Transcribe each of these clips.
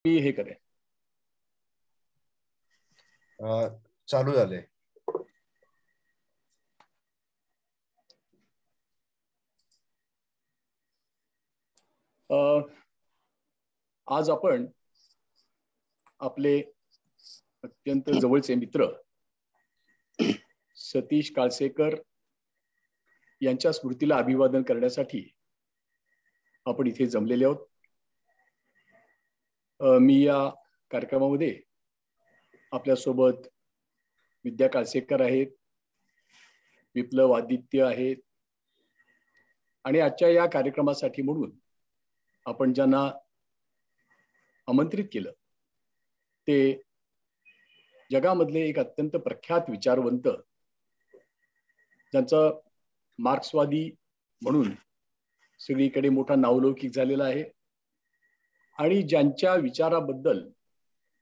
मी हे करेन. चालू झाले. आज आपण आपले अत्यंत जवळचे मित्र सतीश काळसेकर यांच्या स्मृतीला अभिवादन करण्यासाठी आपण इथे जमलेले आहोत. मी या कार्यक्रमामध्ये आपल्यासोबत विद्या काळसेकर आहेत, विप्लव आदित्य आहेत आणि आजच्या या कार्यक्रमासाठी म्हणून आपण ज्यांना आमंत्रित केलं ते जगामधले एक अत्यंत प्रख्यात विचारवंत, ज्यांचं मार्क्सवादी म्हणून सगळीकडे मोठा नावलौकिक झालेला आहे आणि ज्यांच्या विचाराबद्दल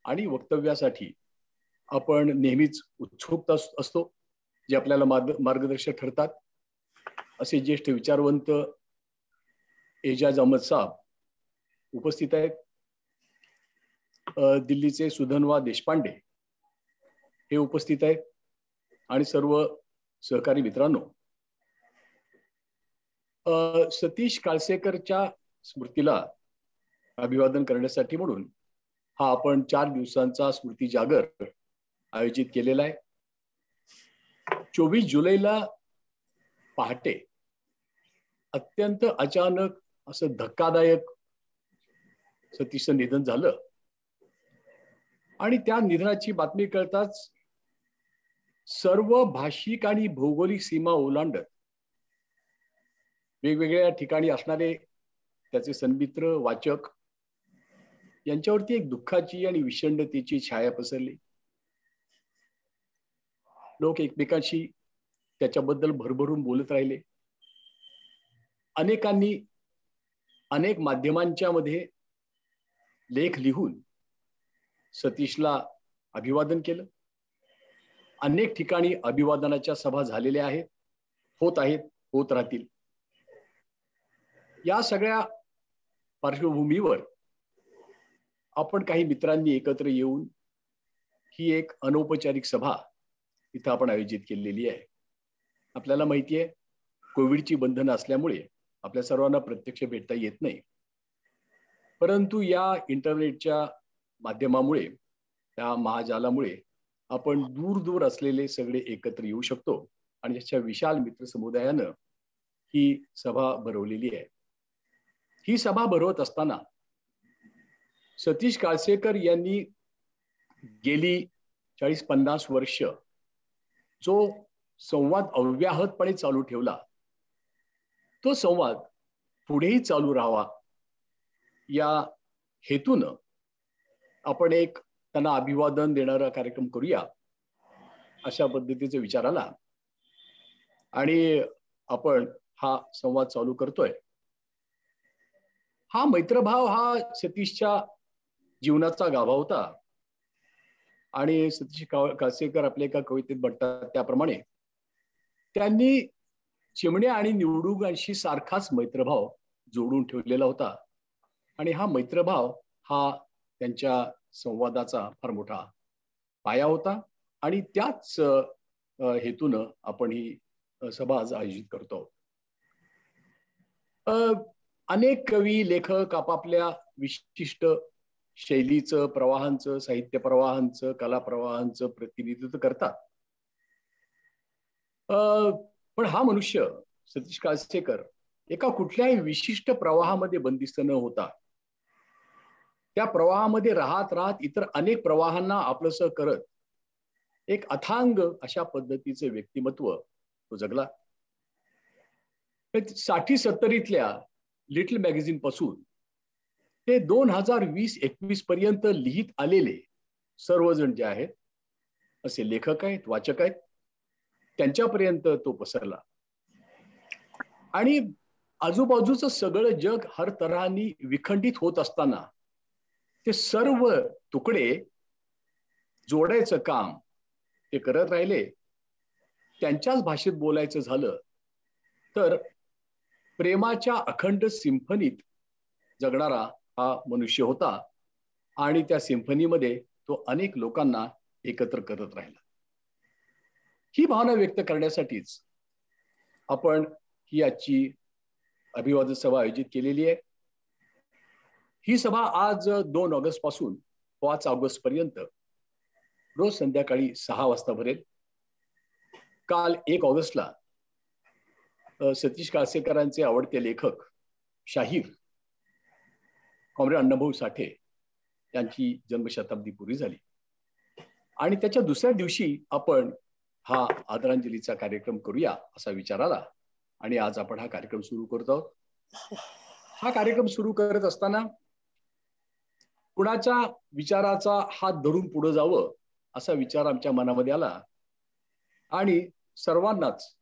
आणि वक्तव्यासाठी आपण नेहमीच उत्सुक असतो, जे आपल्याला मार्गदर्शक ठरतात. असे ज्येष्ठ विचारवंत एजाज अहमद साहब उपस्थित आहेत. दिल्लीचे सुधन्वा देशपांडे हे उपस्थित आहेत आणि सर्व सहकारी मित्रांनो, सतीश काळसेकरच्या स्मृतीला अभिवादन करण्यासाठी म्हणून हा आपण 4 दिवसांचा स्मृती जागर आयोजित केलेला आहे. 24 जुलैला पहाटे अत्यंत अचानक असं धक्कादायक सतीशचं निधन झालं आणि त्या निधनाची बातमी कळताच सर्व भाषिक आणि भौगोलिक सीमा ओलांडत वेगवेगळ्या ठिकाणी असणारे त्याचे सन्मित्र, वाचक यांच्यावरती एक दुःखाची आणि विषण्णतेची छाया पसरली. लोक एकमेकांशी त्याच्याबद्दल भरभरून बोलत राहिले. अनेकांनी अनेक माध्यमांच्या मध्ये लेख लिहून सतीशला अभिवादन केलं. अनेक ठिकाणी अभिवादनाच्या सभा झालेल्या आहेत, होत आहेत, होत राहतील. या सगळ्या पार्श्वभूमीवर आपण काही मित्रांनी एकत्र येऊन ही एक अनौपचारिक सभा इथं आपण आयोजित केलेली आहे. आपल्याला माहिती आहे, कोविडची बंधनं असल्यामुळे आपल्या सर्वांना प्रत्यक्ष भेटता येत नाही, परंतु या इंटरनेटच्या माध्यमामुळे, त्या महाजालामुळे आपण दूर दूर असलेले सगळे एकत्र येऊ शकतो आणि याच्या विशाल मित्र समुदायानं ही सभा भरवलेली आहे. ही सभा भरवत असताना सतीश काळसेकर यांनी गेली 40-50 वर्ष जो संवाद अव्याहतपणे चालू ठेवला, तो संवाद पुढेही चालू राहावा या हेतूनं आपण एक त्यांना अभिवादन देणारा कार्यक्रम करूया अशा पद्धतीचा विचार आला आणि आपण हा संवाद चालू करतोय. हा मैत्रभाव हा सतीशच्या जीवनाचा गाभा होता आणि सतीश काळसेकर आपल्या एका कवितेत म्हणतात त्याप्रमाणे त्यांनी चिमण्या आणि निवडुंगांशी सारखाच मैत्रभाव जोडून ठेवलेला होता आणि हा मैत्रभाव हा त्यांच्या संवादाचा फार मोठा पाया होता आणि त्याच हेतूनं आपण ही सभा आज आयोजित करतो. अनेक कवी, लेखक आपापल्या विशिष्ट शैलीचं, प्रवाहांचं, साहित्य प्रवाहांचं, कला प्रवाहांचं प्रतिनिधित्व करतात. पण हा मनुष्य सतीश काळसेकर एका कुठल्याही विशिष्ट प्रवाहामध्ये बंदिस्त न होता त्या प्रवाहामध्ये राहत राहत इतर अनेक प्रवाहांना आपलंसं करत एक अथांग अशा पद्धतीचे व्यक्तिमत्व तो जगला. 60-70 लिटल मॅगझिन पासून ते 2020-21 पर्यंत लिहित आलेले सर्वजण जे आहेत, असे लेखक आहेत, वाचक आहेत, त्यांच्यापर्यंत तो पसरला आणि आजूबाजूचं सगळं जग हर तऱ्हाने विखंडित होत असताना ते सर्व तुकडे जोडायचं काम ते करत राहिले. त्यांच्याच भाषेत बोलायचं झालं तर प्रेमाच्या अखंड सिम्फनीत जगणारा हा मनुष्य होता आणि त्या सिम्फनीमध्ये तो अनेक लोकांना एकत्र करत राहिला. ही भावना व्यक्त करण्यासाठीच आपण ही आजची अभिवादन सभा आयोजित केलेली आहे. ही सभा आज 2 ऑगस्ट पासून 5 ऑगस्ट पर्यंत रोज संध्याकाळी 6 वाजता भरेल. काल 1 ऑगस्टला सतीश काळसेकरांचे आवडते लेखक शाहीर कॉम्रेड अण्णाभाऊ साठे यांची जन्मशताब्दी पूरी झाली आणि त्याच्या दुसऱ्या दिवशी आपण हा आदरांजलीचा कार्यक्रम करूया असा विचार आला आणि आज आपण हा कार्यक्रम सुरू करत आहोत. हा कार्यक्रम सुरू करत असताना कुणाच्या विचाराचा हात धरून पुढे जावं असा विचार आमच्या मनामध्ये आला आणि सर्वांनाच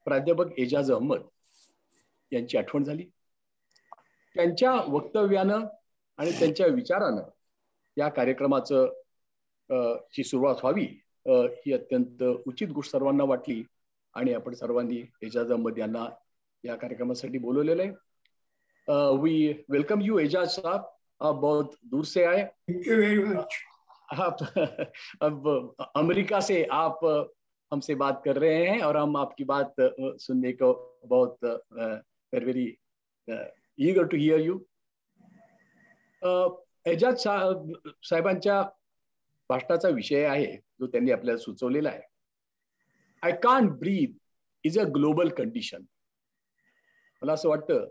प्राध्यापक एजाज अहमद यांची आठवण झाली. त्यांच्या वक्तव्यानं आणि त्यांच्या विचारानं या कार्यक्रमाचं ची सुरुवात व्हावी ही अत्यंत उचित गोष्ट सर्वांना वाटली आणि आपण सर्वांनी एजाज अहमद यांना या कार्यक्रमासाठी बोलवलेलं आहे. वी वेलकम यू एजाज साहब, आप बहुत दूर से आए. Thank you very much. आप अब अमेरिका से आप हमसे बात कर रहे हैं और हम आपकी बात सुनने को बहुत very eager to hear you. Ejaz साहेबांच्या भाषणाचा विषय आहे जो त्यांनी आपल्याला सुचवलेला आहे. I can't breathe is a global condition. मला असं वाटतं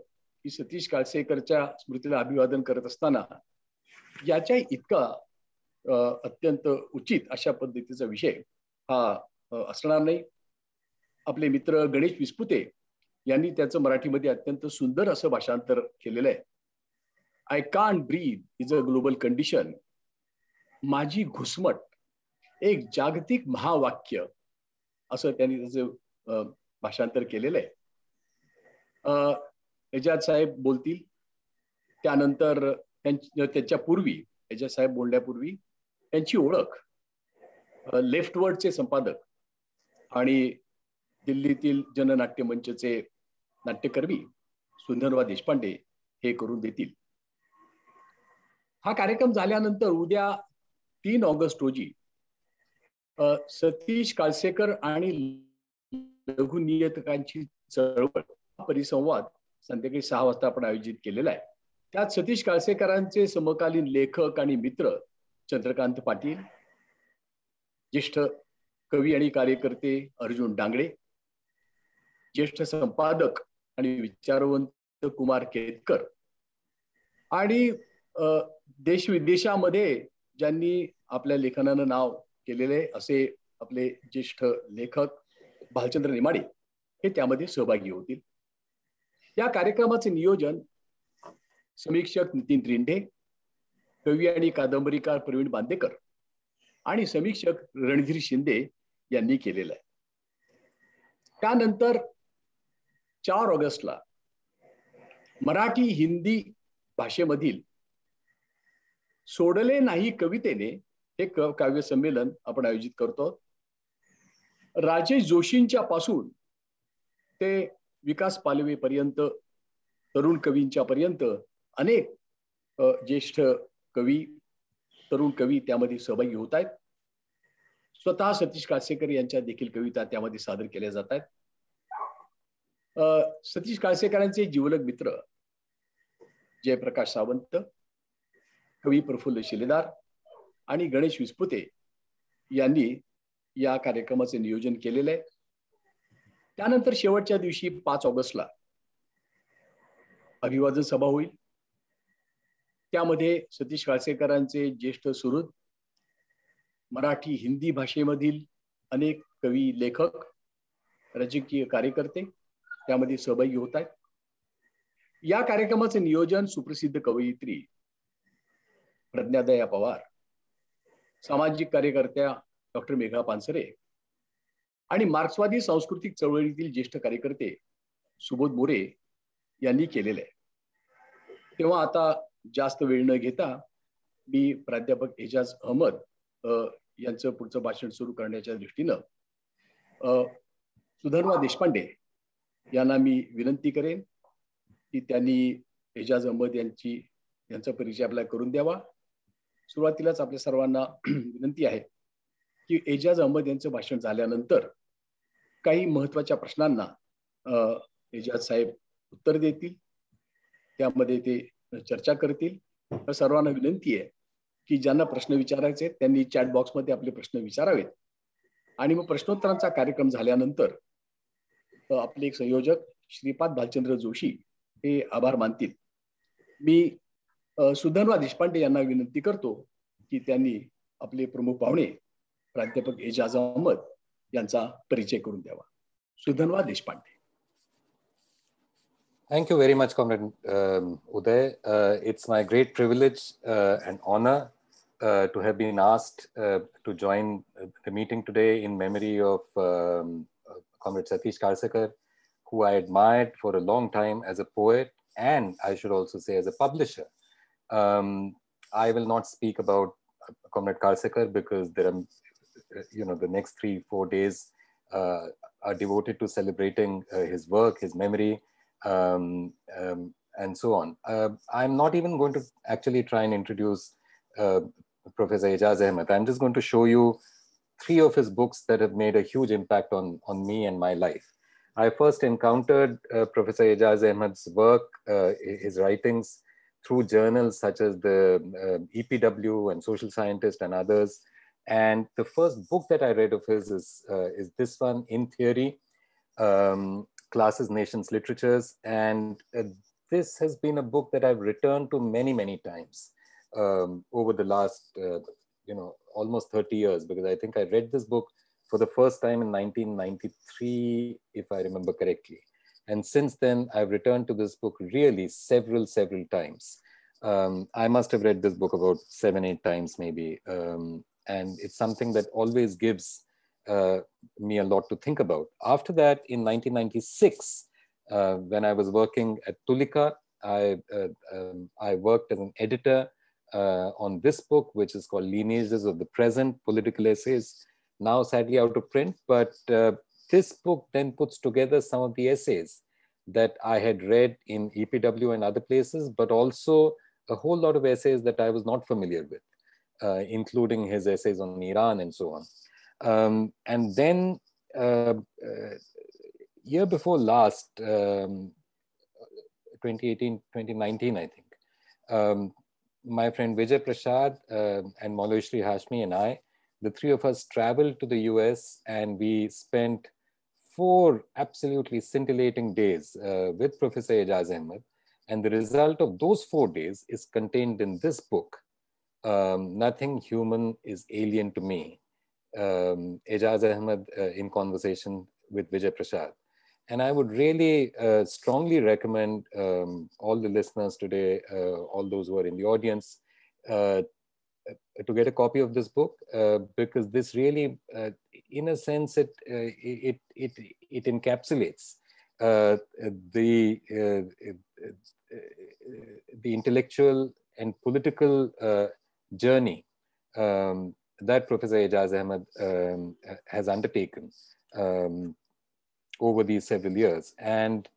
की सतीश काळसेकरच्या स्मृतीला अभिवादन करत असताना याच्या इतका अत्यंत उचित अशा पद्धतीचा विषय हा असणार नाही. आपले मित्र गणेश विस्पुते यांनी त्याचं मराठीमध्ये अत्यंत सुंदर असं भाषांतर केलेलं आहे. I can't breathe is a global condition. माझी घुसमट एक जागतिक महावाक्य असं त्यांनी त्याचं भाषांतर केलेलं आहे. एजाज साहेब बोलतील त्यानंतर त्याच्या पूर्वी एजाज साहेब बोलण्यापूर्वी त्यांची ओळख लेफ्ट वर्डचे संपादक आणि दिल्लीतील जननाट्य मंचचे नाट्यकर्मी सुंदरवा देशपांडे हे करून देतील. हा कार्यक्रम झाल्यानंतर उद्या 3 ऑगस्ट रोजी सतीश काळसेकर आणि लघुनियतकांची चळवळ परिसंवाद संध्याकाळी 6 वाजता आपण आयोजित केलेला आहे. त्यात सतीश काळसेकरांचे समकालीन लेखक आणि मित्र चंद्रकांत पाटील, ज्येष्ठ कवी आणि कार्यकर्ते अर्जुन डांगळे, ज्येष्ठ संपादक आणि विचारवंत कुमार केतकर आणि देश विदेशामध्ये ज्यांनी आपल्या लेखनानं नाव केलेले असे आपले ज्येष्ठ लेखक भालचंद्र नेमाडे हे त्यामध्ये सहभागी होतील. या कार्यक्रमाचे नियोजन समीक्षक नितीन रिंढे, कवी आणि कादंबरीकार प्रवीण बांदेकर आणि समीक्षक रणधीर शिंदे यांनी केलेलं आहे. त्यानंतर 4 ऑगस्टला मराठी हिंदी भाषेमधील सोडले नाही कवितेने हे काव्य संमेलन आपण आयोजित करतो. राजेश जोशींच्या पासून ते विकास पालवे पर्यंत, तरुण कवींच्या पर्यंत अनेक ज्येष्ठ कवी, तरुण कवी त्यामध्ये सहभागी होत आहेत. स्वतः सतीश काळसेकर यांच्या देखील कविता त्यामध्ये सादर केल्या जात आहेत. सतीश काळसेकरांचे जिवलग मित्र जयप्रकाश सावंत, कवी प्रफुल्ल शिलेदार आणि गणेश विस्पुते यांनी या कार्यक्रमाचे नियोजन केलेलं आहे. त्यानंतर शेवटच्या दिवशी 5 ऑगस्टला अभिवादन सभा होईल. त्यामध्ये सतीश काळसेकरांचे ज्येष्ठ सुहृद, मराठी हिंदी भाषेमधील अनेक कवी, लेखक, राजकीय कार्यकर्ते त्यामध्ये सहभागी होत आहेत. या कार्यक्रमाचे नियोजन सुप्रसिद्ध कवयित्री प्रज्ञादया पवार, सामाजिक कार्यकर्त्या डॉक्टर मेघा पानसरे आणि मार्क्सवादी सांस्कृतिक चळवळीतील ज्येष्ठ कार्यकर्ते सुबोध मोरे यांनी केलेले आहे. तेव्हा आता जास्त वेळ न घेता मी प्राध्यापक एजाज अहमद यांचं पुढचं भाषण सुरू करण्याच्या दृष्टीनं सुधर्वा देशपांडे यांना मी विनंती करेन की त्यांनी एजाज अहमद यांचा परिचय आपल्याला करून द्यावा सुरुवातीलाच आपल्या सर्वांना विनंती आहे की एजाज अहमद यांचं भाषण झाल्यानंतर काही महत्त्वाच्या प्रश्नांना एजाज साहेब उत्तर देतील, त्यामध्ये ते चर्चा करतील. तर सर्वांना विनंती आहे की ज्यांना प्रश्न विचारायचे त्यांनी चॅट बॉक्समध्ये आपले प्रश्न विचारावेत आणि मग प्रश्नोत्तरांचा कार्यक्रम झाल्यानंतर आपले एक संयोजक श्रीपाद भालचंद्र जोशी हे आभार मानतील. मी सुधन्वा देशपांडे यांना विनंती करतो की त्यांनी आपले प्रमुख पाहुणे प्राध्यापक एजाज अहमद यांचा परिचय करून द्यावा. Sudhanva Deshpande. Thank you very much, Comrade Uday. It's my great privilege and honor to have been asked to join the meeting today in memory of Comrade Satish Kalsekar, who I admired for a long time as a poet and I should also say as a publisher. I will not speak about Comrade Kalsekar because there are, the next 3-4 days are devoted to celebrating his work, his memory, and so on. I'm not even going to actually try and introduce Professor Aijaz Ahmad. I'm just going to show you 3 of his books that have made a huge impact on me and my life. I first encountered Professor Aijaz Ahmad's work, his writings, through journals such as the EPW and Social Scientist and others. And the first book that I read of his is this one, In Theory, Classes, Nations, Literatures. And this has been a book that I've returned to many, many times over the last, almost 30 years, because I think I read this book for the first time in 1993, if I remember correctly. And since then, I've returned to this book really several times. I must have read this book about 7-8 times maybe. And it's something that always gives me a lot to think about. After that, in 1996, when I was working at Tulika, I worked as an editor on this book, which is called Lineages of the Present, Political Essays, now sadly out of print. But this book then puts together some of the essays that I had read in EPW and other places, but also a whole lot of essays that I was not familiar with, including his essays on Iran and so on. And then year before last, 2018, 2019, I think, my friend Vijay Prashad and Maulashri Hashmi and I, the 3 of us traveled to the US and we spent 4 absolutely scintillating days with Professor Aijaz Ahmad. And the result of those 4 days is contained in this book, Nothing Human is Alien to Me, Aijaz Ahmad in conversation with Vijay Prashad. And I would really strongly recommend all the listeners today, all those who are in the audience, to get a copy of this book, because this really, in a sense, it encapsulates the intellectual and political journey that Professor Aijaz Ahmad has undertaken over these several years. And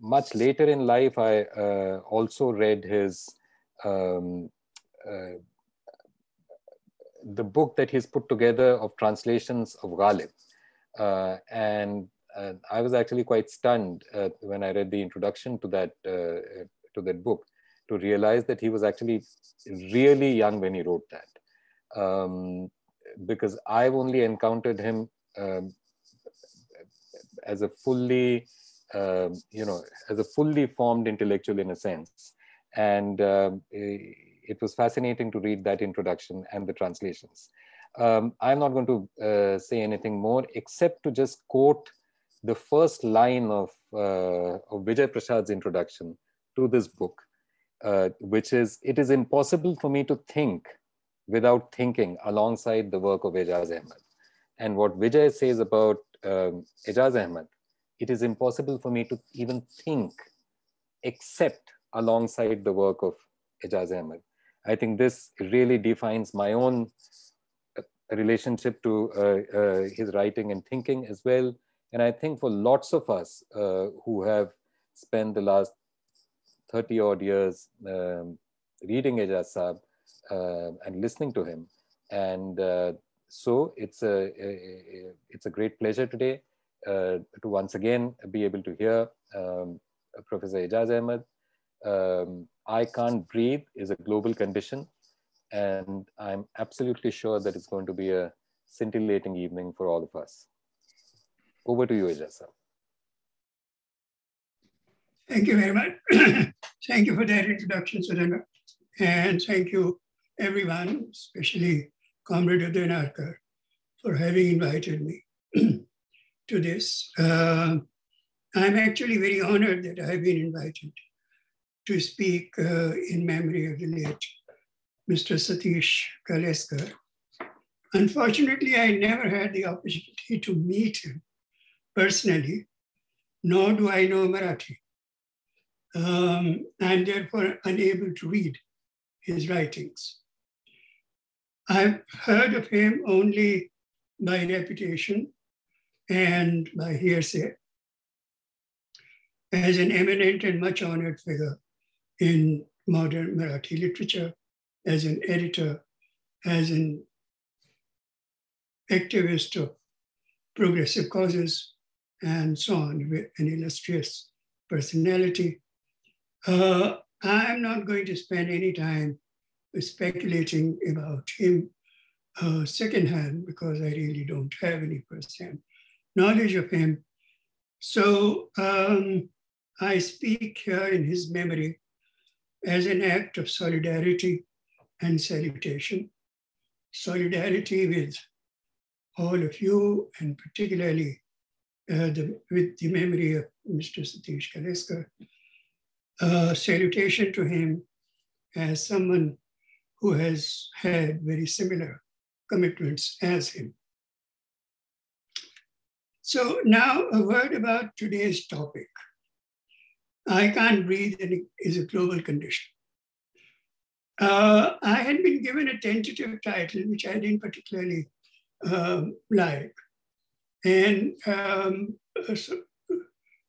much later in life, I also read his the book that he's put together of translations of Ghalib. And I was actually quite stunned when I read the introduction to that book, to realize that he was actually really young when he wrote that. Because I've only encountered him as a fully, as a fully formed intellectual in a sense. And it was fascinating to read that introduction and the translations. I'm not going to say anything more except to just quote the first line of Vijay Prashad's introduction to this book, which is, "It is impossible for me to think without thinking alongside the work of Aijaz Ahmad." And what Vijay says about Aijaz Ahmad, it is impossible for me to even think except alongside the work of Aijaz Ahmad. I think this really defines my own relationship to his writing and thinking as well. And I think for lots of us who have spent the last 30 odd years reading Aijaz Saab, and listening to him. And so it's a great pleasure today to once again be able to hear Professor Aijaz Ahmad. I can't breathe is a global condition, and I'm absolutely sure that it's going to be a scintillating evening for all of us. Over to you, Aijaz sir. Thank you very much. Thank you for that introduction, Sudhana. And thank you, everyone, especially Comrade Udayarkar, for having invited me to this. I'm actually very honored that I've been invited to speak in memory of the late Mr. Satish Kaleskar. Unfortunately, I never had the opportunity to meet him personally, nor do I know Marathi. I'm therefore unable to read his writings. I've heard of him only by reputation and by hearsay as an eminent and much honored figure in modern Marathi literature, as an editor, as an activist of progressive causes, and so on, with an illustrious personality. I'm not going to spend any time speculating about him secondhand, because I really don't have any firsthand knowledge of him. So I speak here in his memory as an act of solidarity and salutation. Solidarity with all of you, and particularly with the memory of Mr. Satish Kaleskar. Salutation to him as someone who has had very similar commitments as him. So now a word about today's topic. I can't breathe is a global condition. I had been given a tentative title, which I didn't particularly like. And so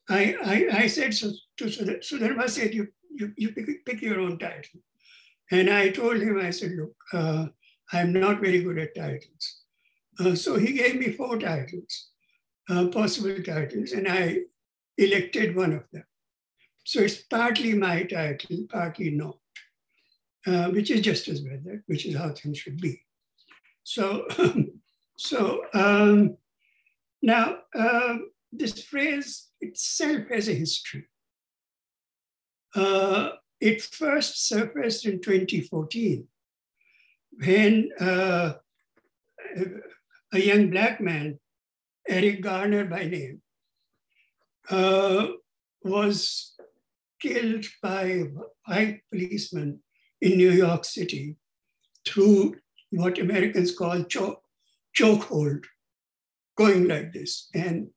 I said so to Sudharma said, you pick your own title. And I told him, I said, look, I'm not very good at titles. So he gave me 4 titles, possible titles, and I elected one of them. So it's partly my title, partly not, which is just as well, which is how things should be. So, now this phrase itself has a history. It first surfaced in 2014 when a young Black man, Eric Garner by name, was killed by a white policeman in New York City through what Americans call chokehold, going like this, and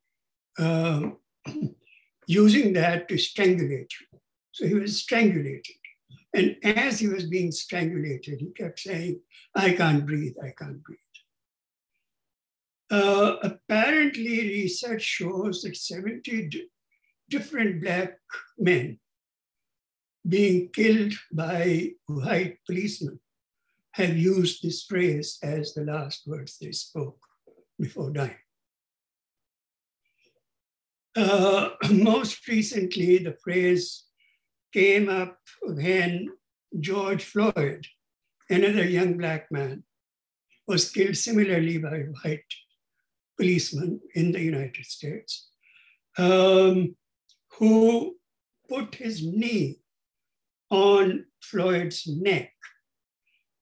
using that to strangulate you. So he was strangulated. And as he was being strangulated, he kept saying, I can't breathe, I can't breathe. Apparently, research shows that 70 different Black men being killed by white policemen have used this phrase as the last words they spoke before dying. Most recently, the phrase came up when George Floyd, another young Black man, was killed similarly by white policemen in the United States, who put his knee on Floyd's neck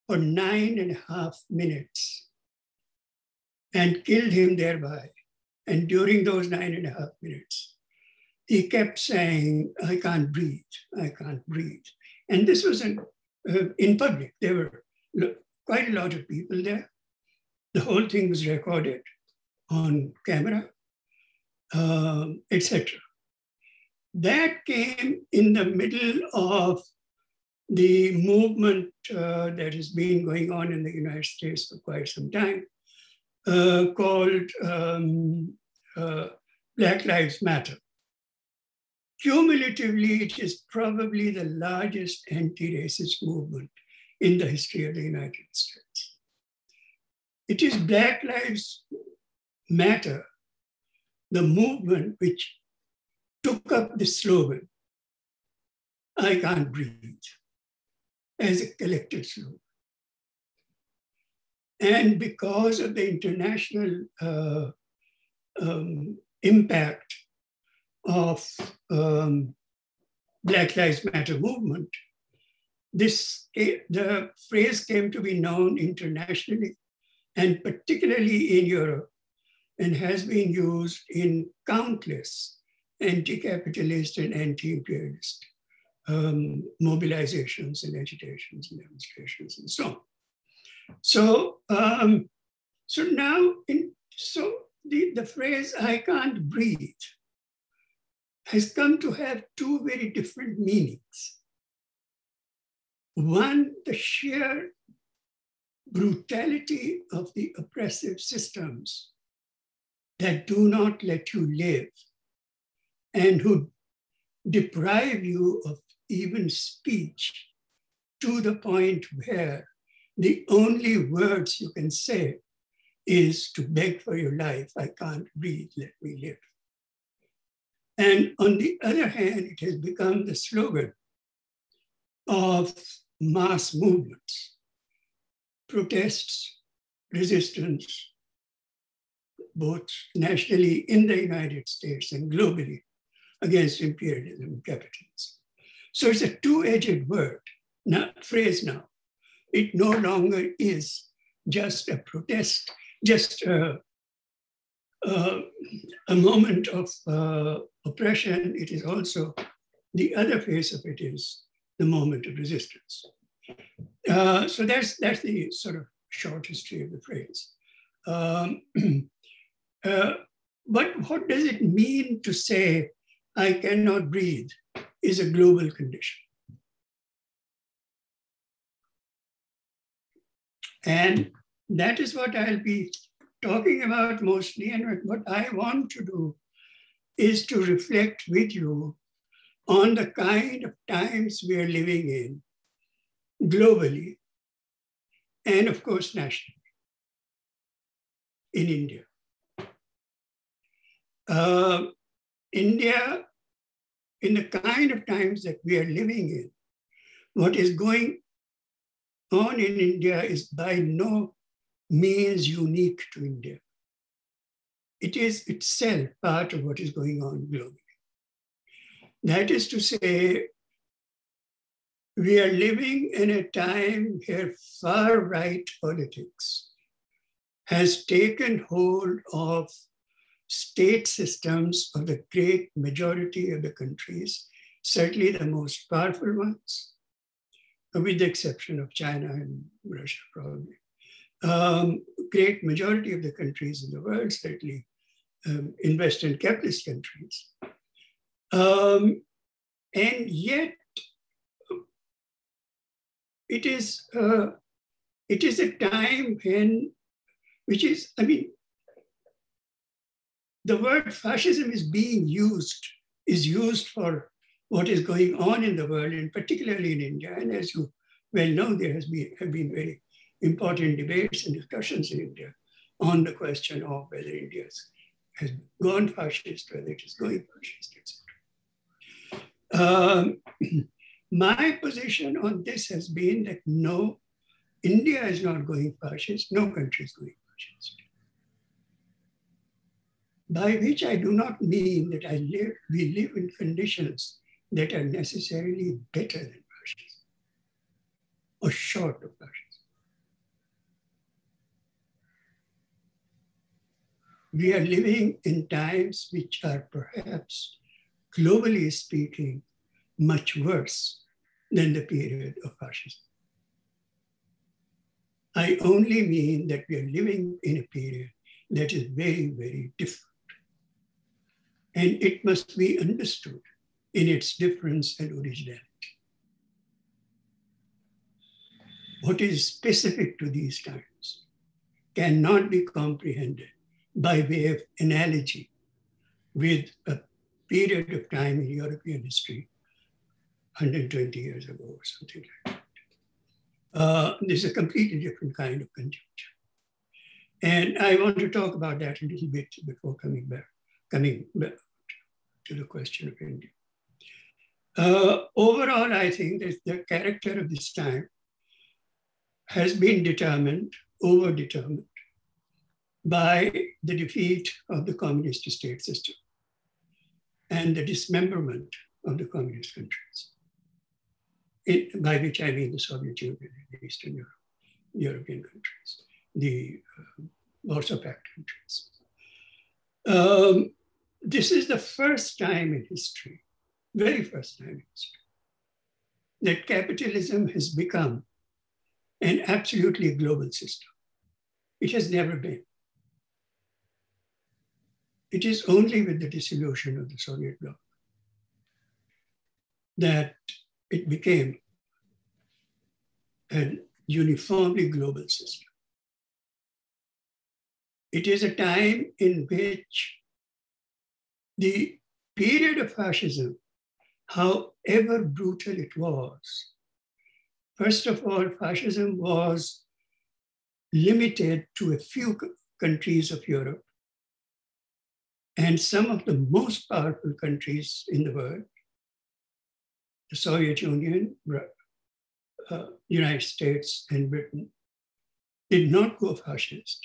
for 9.5 minutes and killed him thereby. And during those 9.5 minutes, he kept saying, I can't breathe, I can't breathe. And this was in public. There were quite a lot of people there. The whole thing was recorded on camera, etc. That came in the middle of the movement that has been going on in the United States for quite some time, called Black Lives Matter. Cumulatively, it is probably the largest anti-racist movement in the history of the United States. It is Black Lives Matter, the movement which took up the slogan, "I can't breathe," as a collective slogan. And because of the international impact of Black Lives Matter movement, the phrase came to be known internationally and particularly in Europe, and has been used in countless anti-capitalist and anti-imperialist mobilizations and agitations and demonstrations and so on. So, the phrase "I can't breathe" has come to have two very different meanings. One, the sheer brutality of the oppressive systems that do not let you live and who deprive you of even speech to the point where the only words you can say is to beg for your life. "I can't breathe, let me live." And on the other hand, it has become the slogan of mass movements, protests, resistance, both nationally in the United States and globally against imperialism and capitalism. So it's a two-edged phrase now. It no longer is just a protest, just a moment of oppression. It is also, the other face of it is the moment of resistance. So that's the sort of short history of the phrase. But what does it mean to say "I cannot breathe" is a global condition? And that is what I'll be talking about mostly. And what I want to do is to reflect with you on the kind of times we are living in globally, and of course, nationally, in India. India, in the kind of times that we are living in, what is going on in India is by no means unique to India. It is itself part of what is going on globally. That is to say, we are living in a time where far-right politics has taken hold of state systems of the great majority of the countries, certainly the most powerful ones, with the exception of China and Russia, probably. Great majority of the countries in the world, certainly in Western capitalist countries. And yet, it is a time the word fascism is used for what is going on in the world, and particularly in India. And as you well know, there have been very important debates and discussions in India on the question of whether India has gone fascist, whether it is going fascist, etc. My position on this has been that no, India is not going fascist, no country is going fascist. By which I do not mean that we live in conditions that are necessarily better than fascism or short of fascism. We are living in times which are perhaps, globally speaking, much worse than the period of fascism. I only mean that we are living in a period that is very, very different. And it must be understood in its difference and originality. What is specific to these times cannot be comprehended by way of analogy with a period of time in European history 120 years ago or something like that. This is a completely different kind of conjunction. And I want to talk about that a little bit before coming back to the question of India. Overall, I think that the character of this time has been over-determined by the defeat of the communist state system and the dismemberment of the communist countries, by which I mean the Soviet Union and Eastern Europe, European countries, the Warsaw Pact countries. This is the first time in history, very first time in history, that capitalism has become an absolutely global system. It has never been. It is only with the dissolution of the Soviet bloc that it became a uniformly global system. It is a time in which the period of fascism, however brutal it was, first of all, fascism was limited to a few countries of Europe and some of the most powerful countries in the world, the Soviet Union, United States, and Britain, did not go fascist.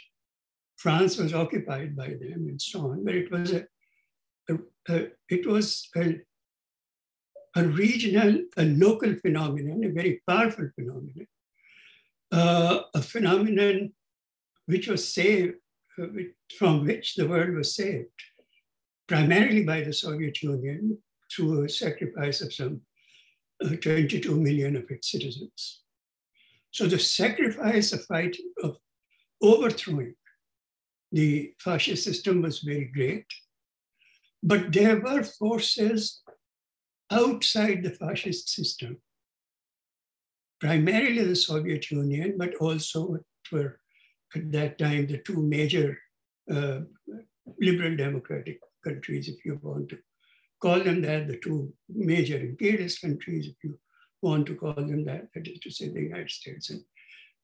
France was occupied by them and so on, but it was a regional, a local phenomenon, a very powerful phenomenon, a phenomenon which was saved, from which the world was saved, primarily by the Soviet Union through a sacrifice of some 22 million of its citizens. So the sacrifice of overthrowing the fascist system was very great, but there were forces outside the fascist system, primarily the Soviet Union, but also were at that time the two major liberal democratic countries, if you want to call them that, the two major imperialist countries, if you want to call them that, that is to say the United States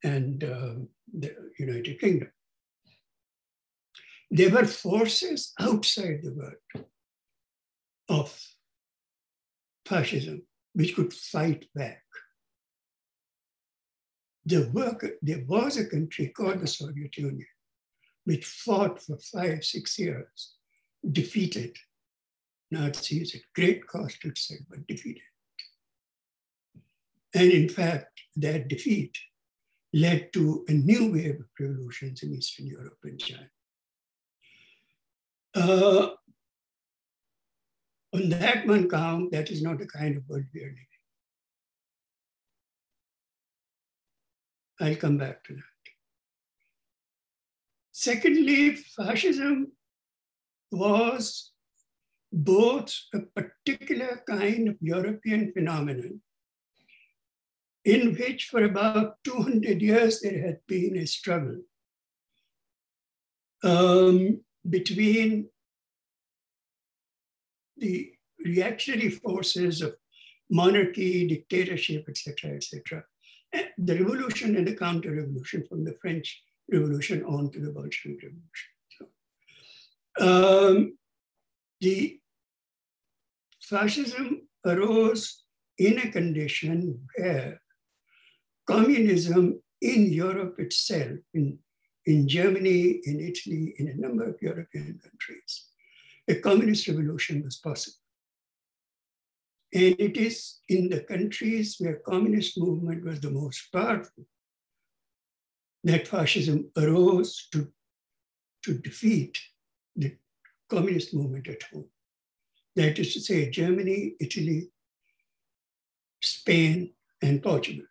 and the United Kingdom. There were forces outside the world of fascism which could fight back. There was a country called the Soviet Union which fought for 5-6 years, defeated Nazis at great cost itself, but defeated. And in fact, that defeat led to a new wave of revolutions in Eastern Europe and China. On that one count, that is not the kind of world we are living. I'll come back to that. Secondly, fascism was both a particular kind of European phenomenon in which for about 200 years there had been a struggle between the reactionary forces of monarchy, dictatorship, etc., the revolution and the counter-revolution from the French Revolution on to the Bolshevik Revolution. The fascism arose in a condition where communism in Europe itself, in Germany, in Italy, in a number of European countries, a communist revolution was possible. And it is in the countries where communist movement was the most powerful that fascism arose to defeat the communist movement at home. That is to say, Germany, Italy, Spain, and Portugal,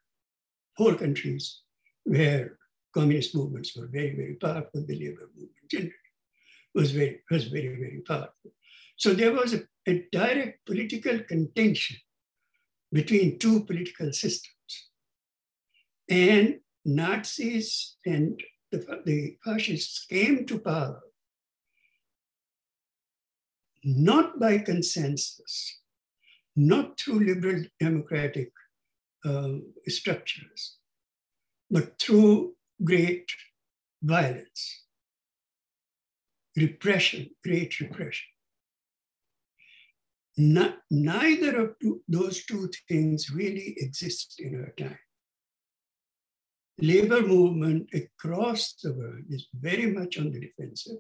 4 countries where communist movements were very, very powerful. The labor movement generally was very, very powerful. So there was a direct political contention between 2 political systems. And Nazis and the fascists came to power not by consensus, not through liberal democratic structures, but through great violence, repression, great repression. Neither of those two things really exist in our time. Labor movement across the world is very much on the defensive.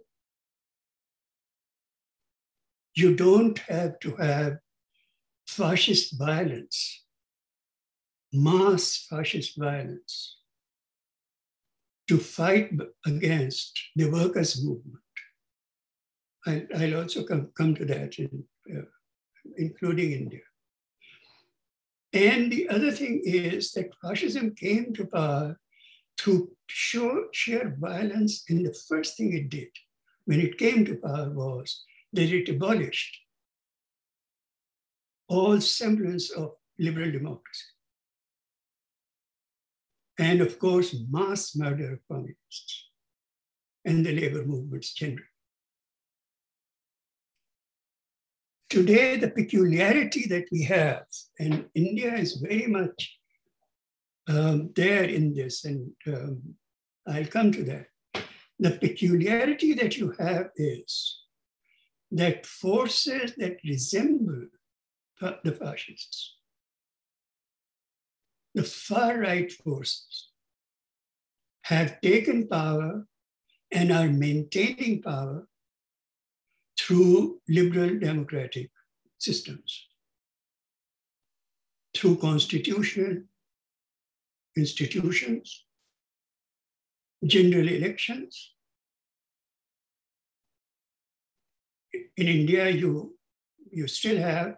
You don't have to have fascist violence, mass fascist violence, to fight against the workers' movement. I'll also come to that, including India. And the other thing is that fascism came to power through sheer violence, and the first thing it did when it came to power was that it abolished all semblance of liberal democracy. And of course, mass murder of communists and the labor movements generally. Today, the peculiarity that we have, and India is very much there in this, and I'll come to that. The peculiarity that you have is that forces that resemble the fascists, the far-right forces, have taken power and are maintaining power through liberal democratic systems, through constitutional institutions, general elections. In India, you still have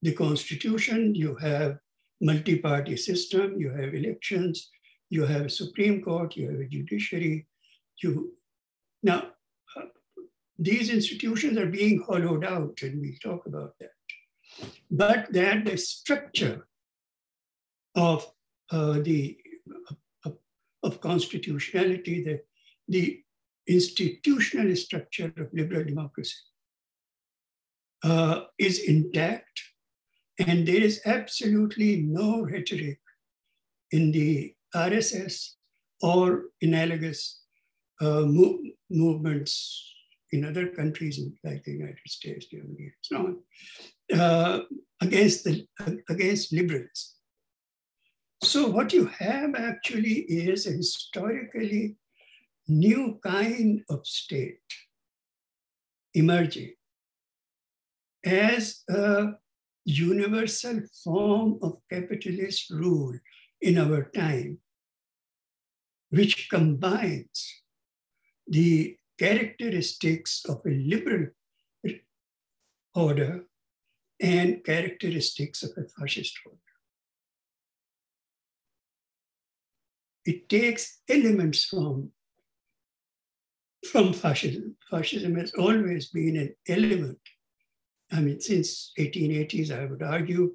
the constitution, you have multi-party system, you have elections, you have a Supreme Court, you have a judiciary. Now, these institutions are being hollowed out, and we'll talk about that. But that the structure of constitutionality, the institutional structure of liberal democracy is intact, and there is absolutely no rhetoric in the RSS or analogous movements in other countries like the United States, Germany, and so on, against liberalism. So what you have actually is a historically new kind of state emerging as a universal form of capitalist rule in our time, which combines the characteristics of a liberal order and characteristics of a fascist order. It takes elements from fascism. Fascism has always been an element. I mean, since 1880s, I would argue,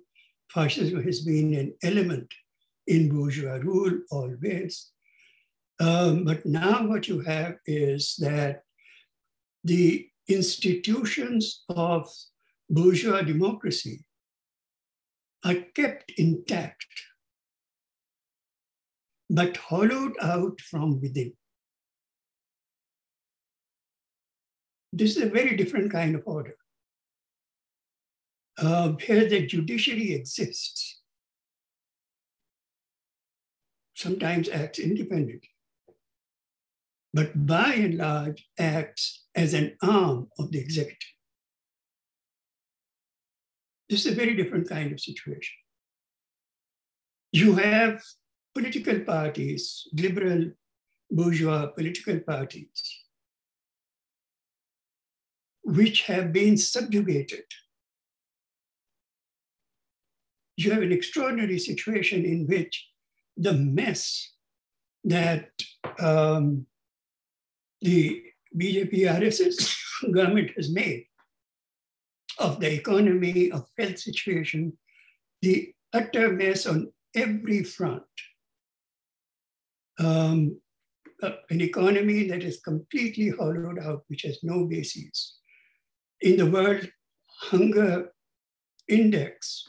fascism has been an element in bourgeois rule always. But now what you have is that the institutions of bourgeois democracy are kept intact, but hollowed out from within. This is a very different kind of order, where the judiciary exists, sometimes acts independently, but by and large acts as an arm of the executive. This is a very different kind of situation. You have political parties, liberal bourgeois political parties, which have been subjugated. You have an extraordinary situation in which the mess that the BJP RSS government has made of the economy, of health situation, the utter mess on every front. An economy that is completely hollowed out, which has no basis. In the World Hunger Index,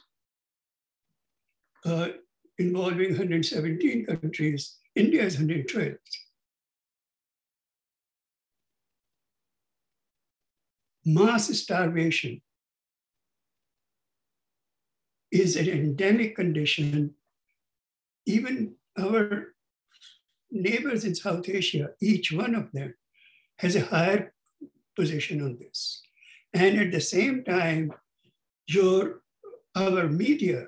involving 117 countries. India is 112. Mass starvation is an endemic condition. Even our neighbors in South Asia, each one of them has a higher position on this. And at the same time, our media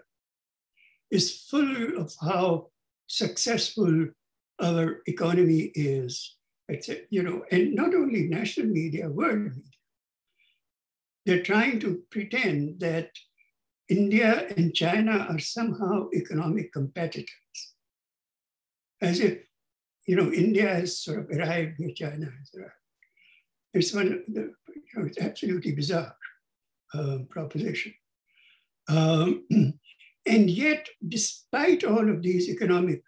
is full of how successful our economy is, and not only national media, world media. They're trying to pretend that India and China are somehow economic competitors. As if, India has sort of arrived where China has arrived. It's it's absolutely bizarre proposition. And yet, despite all of these economic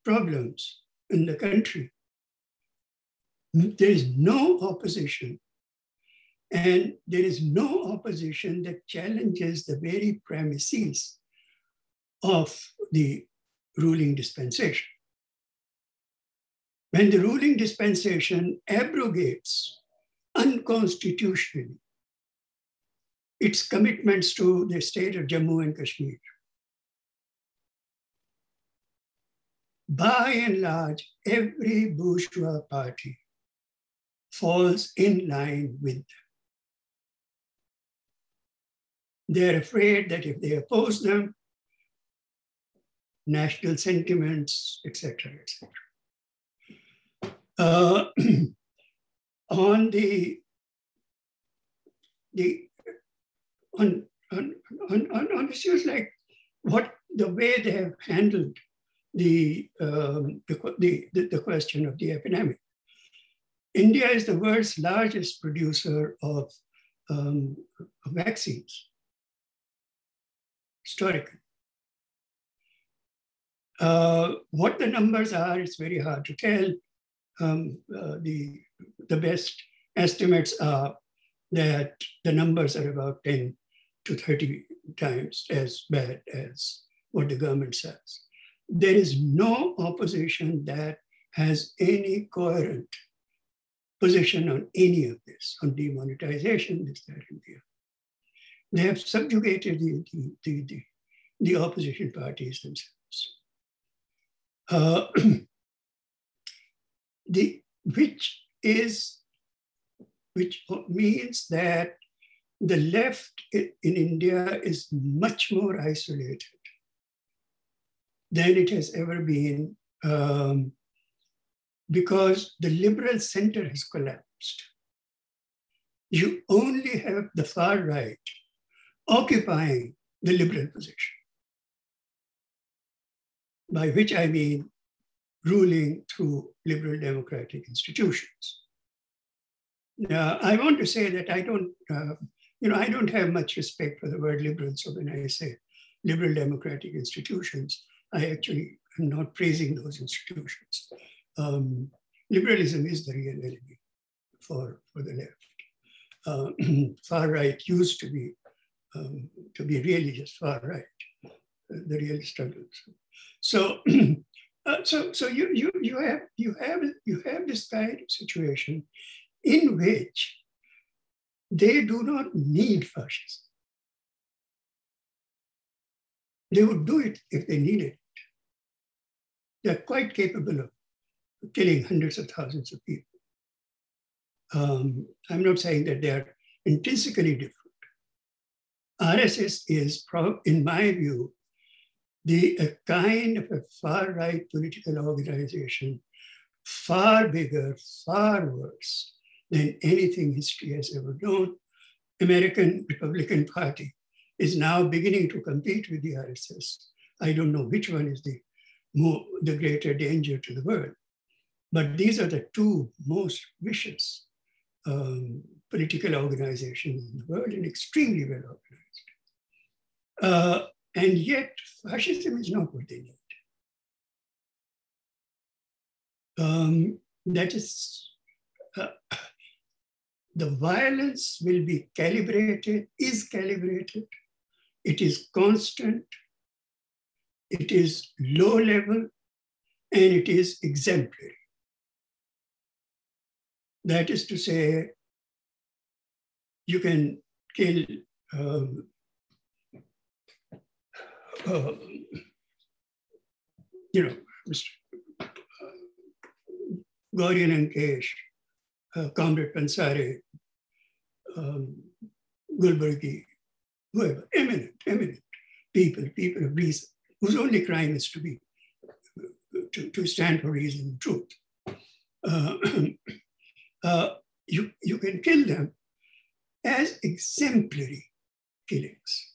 problems in the country, there is no opposition. And there is no opposition that challenges the very premises of the ruling dispensation. When the ruling dispensation abrogates unconstitutionally its commitments to the state of Jammu and Kashmir, by and large, every bourgeois party falls in line with them. They're afraid that if they oppose them, national sentiments, etc., etc. On issues like the way they have handled the question of the epidemic. India is the world's largest producer of vaccines, historically. What the numbers are, it's very hard to tell. The best estimates are that the numbers are about 10 to 30 times as bad as what the government says. There is no opposition that has any coherent position on any of this, on demonetization, this, that, and the other. They have subjugated the opposition parties themselves. Which means that the left in India is much more isolated than it has ever been, because the liberal center has collapsed. You only have the far right occupying the liberal position, by which I mean ruling through liberal democratic institutions. Now, I want to say that I don't have much respect for the word liberal. So when I say liberal democratic institutions, I actually am not praising those institutions. Liberalism is the real enemy for the left. Far right used to be really just far right, the real struggles. So, so you have this kind of situation in which they do not need fascism. They would do it if they needed it. They're quite capable of killing hundreds of thousands of people. I'm not saying that they are intrinsically different. RSS is, in my view, a kind of a far-right political organization, far bigger, far worse than anything history has ever known. American Republican Party is now beginning to compete with the RSS. I don't know which one is the greater danger to the world, but these are the two most vicious political organizations in the world, and extremely well organized. And yet, fascism is not what they need. That is, the violence will be calibrated, is calibrated, it is constant, it is low level, and it is exemplary. That is to say, you can kill Mr. Gaurian and Kesh, Comrade Pansare, Gulbergi, whoever, eminent people of reason, whose only crime is to stand for reason and truth. You can kill them as exemplary killings.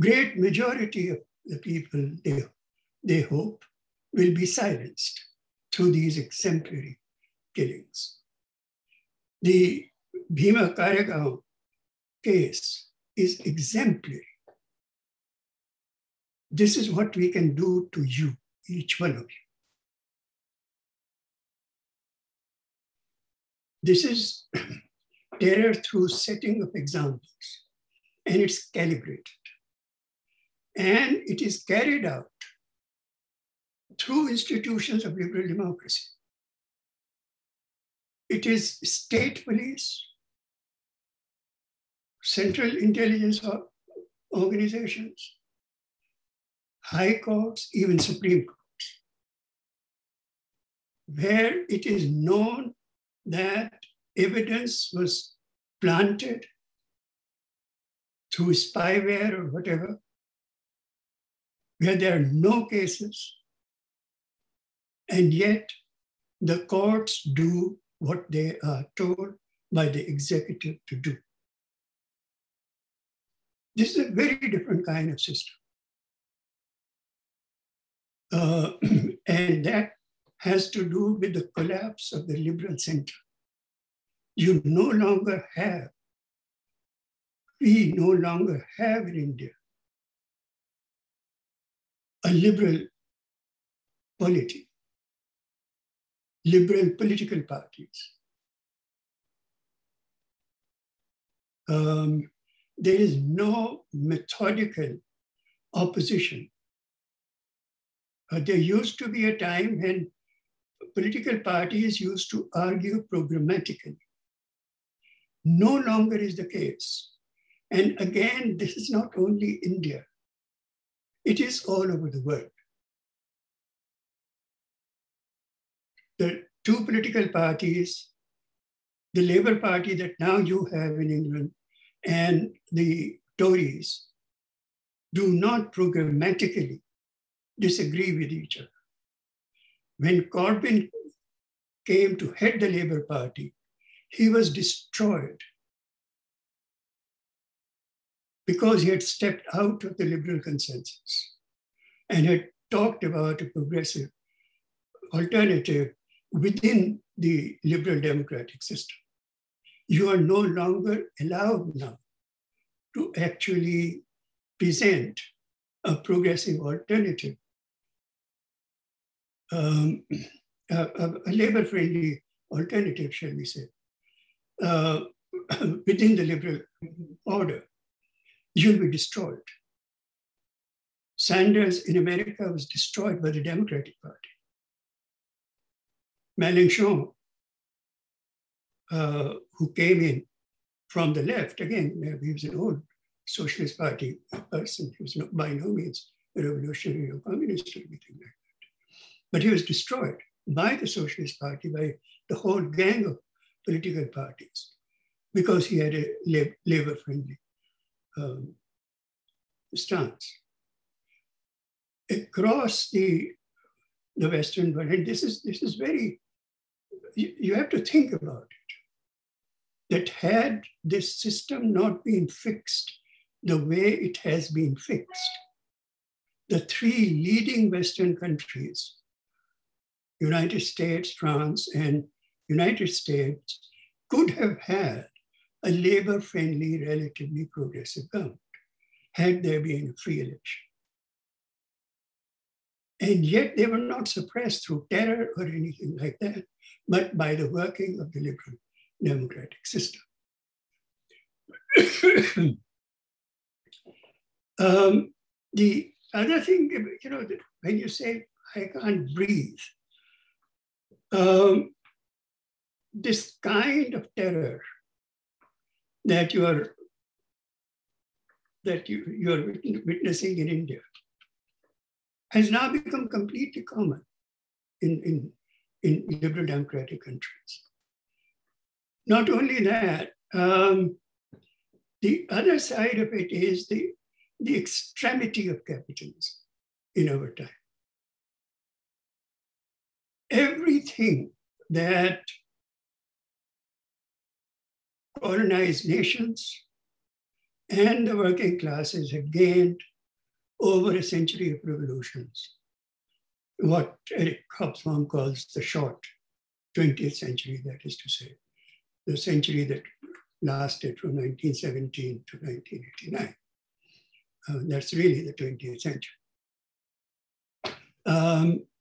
Great majority of the people, they hope, will be silenced through these exemplary killings. The Bhima Karegaon case is exemplary. This is what we can do to you, each one of you. This is terror through setting of examples, and it's calibrated. And it is carried out through institutions of liberal democracy. It is state police, central intelligence organizations, high courts, even Supreme Courts, where it is known that evidence was planted through spyware or whatever, where there are no cases, and yet the courts do what they are told by the executive to do. This is a very different kind of system. And that has to do with the collapse of the liberal center. We no longer have in India a liberal polity, liberal political parties. There is no methodical opposition. There used to be a time when political parties used to argue programmatically. No longer is the case. And again, this is not only India. It is all over the world. The two political parties, the Labour Party that now you have in England and the Tories, do not programmatically disagree with each other. When Corbyn came to head the Labour Party, he was destroyed because he had stepped out of the liberal consensus and had talked about a progressive alternative within the liberal democratic system. You are no longer allowed now to actually present a progressive alternative, a labor-friendly alternative, shall we say, within the liberal order. You'll be destroyed. Sanders in America was destroyed by the Democratic Party. Mélenchon, who came in from the left, again, he was an old Socialist Party person. He was by no means a revolutionary or communist or anything like that. But he was destroyed by the Socialist Party, by the whole gang of political parties, because he had a labor-friendly stance. Across the Western world, and this is very, you have to think about it, that had this system not been fixed the way it has been fixed, the three leading Western countries, United States, France, and United States, could have had a labor-friendly, relatively progressive government, had there been a free election. And yet they were not suppressed through terror or anything like that, but by the working of the liberal democratic system. The other thing, you know, when you say, I can't breathe, this kind of terror that you're witnessing in India has now become completely common in liberal democratic countries. Not only that, the other side of it is the extremity of capitalism in our time. Everything that colonized nations and the working classes have gained over a century of revolutions, what Eric Hobsbawm calls the short 20th century, that is to say, the century that lasted from 1917 to 1989. That's really the 20th century.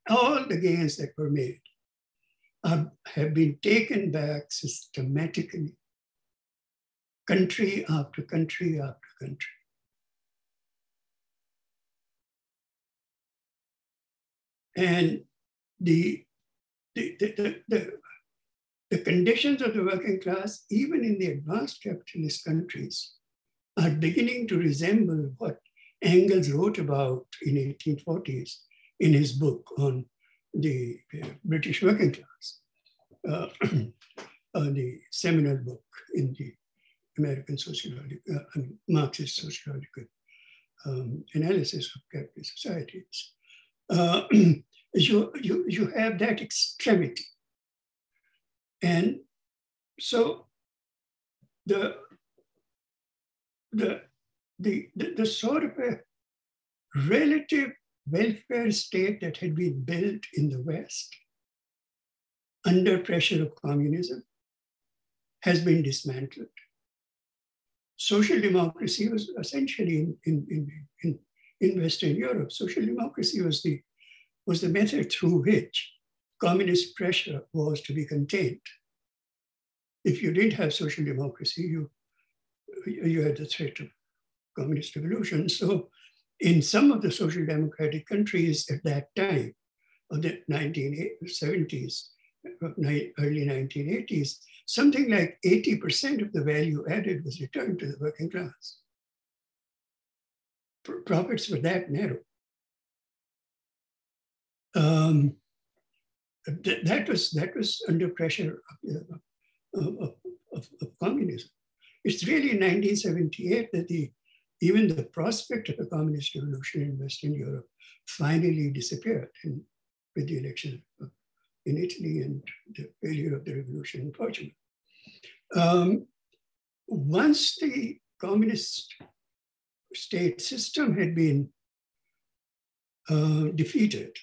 All the gains that were made have been taken back systematically, country after country after country. And the conditions of the working class, even in the advanced capitalist countries, are beginning to resemble what Engels wrote about in 1840s in his book on the British working class, the seminal book in the American sociological, Marxist sociological analysis of capitalist societies. You have that extremity. And so the sort of a relative welfare state that had been built in the West under pressure of communism has been dismantled. Social democracy was essentially in Western Europe. Social democracy was the method through which communist pressure was to be contained. If you didn't have social democracy, you had the threat of communist revolution. So in some of the social democratic countries at that time, of the 1970s, early 1980s, something like 80% of the value added was returned to the working class. Profits were that narrow. That was under pressure of communism. It's really in 1978 that even the prospect of a communist revolution in Western Europe finally disappeared with the election in Italy and the failure of the revolution in Portugal. Once the communist state system had been defeated,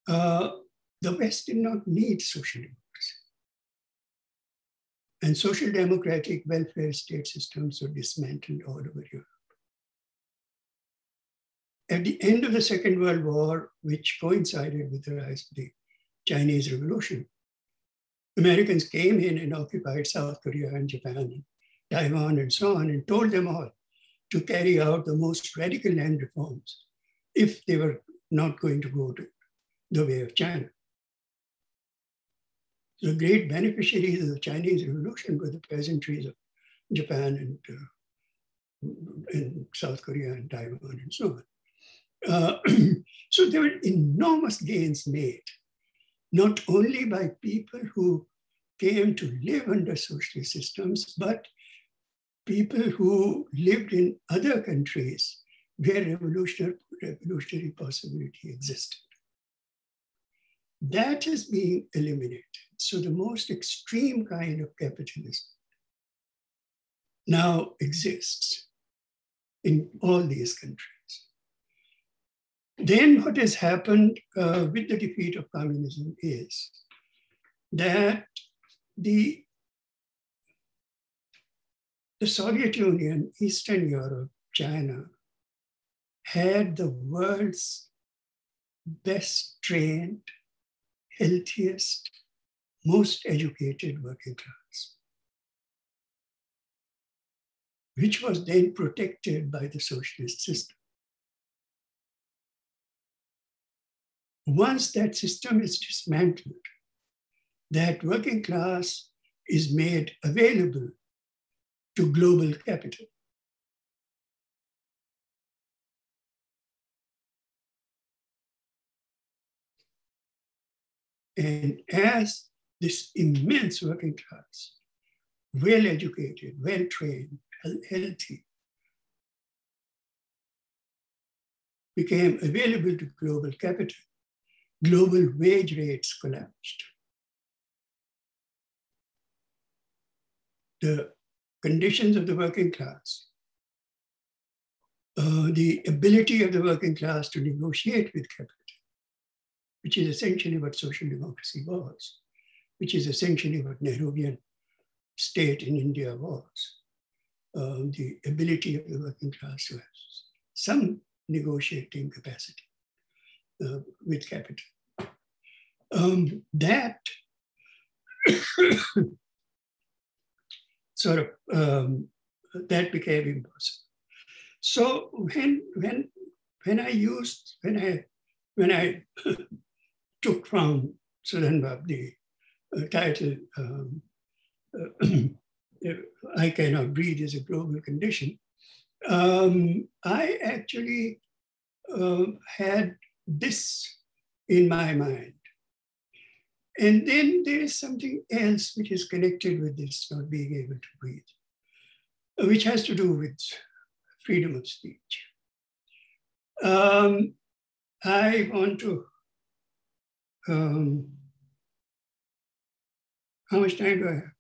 the West did not need social democracy. And social democratic welfare state systems were dismantled all over Europe. At the end of the Second World War, which coincided with the rise of the Chinese Revolution, Americans came in and occupied South Korea and Japan and Taiwan and so on, and told them all to carry out the most radical land reforms if they were not going to go to the way of China. The great beneficiaries of the Chinese Revolution were the peasantries of Japan and South Korea and Taiwan and so on. So there were enormous gains made, not only by people who came to live under socialist systems, but people who lived in other countries where revolutionary possibility existed. That is being eliminated. So the most extreme kind of capitalism now exists in all these countries. Then what has happened with the defeat of communism is that the Soviet Union, Eastern Europe, China, had the world's best trained, healthiest, most educated working class, which was then protected by the socialist system. once that system is dismantled, that working class is made available to global capital. And as this immense working class, well-educated, well-trained, healthy, became available to global capital, global wage rates collapsed. The conditions of the working class, the ability of the working class to negotiate with capital, which is essentially what social democracy was, which is essentially what Nehruvian state in India was. The ability of the working class to have some negotiating capacity with capital. That that became impossible. So when I took from Sudan the title I Cannot Breathe is a Global Condition, I actually had this in my mind. And then there is something else which is connected with this not being able to breathe, which has to do with freedom of speech. I want to, how much time do I have?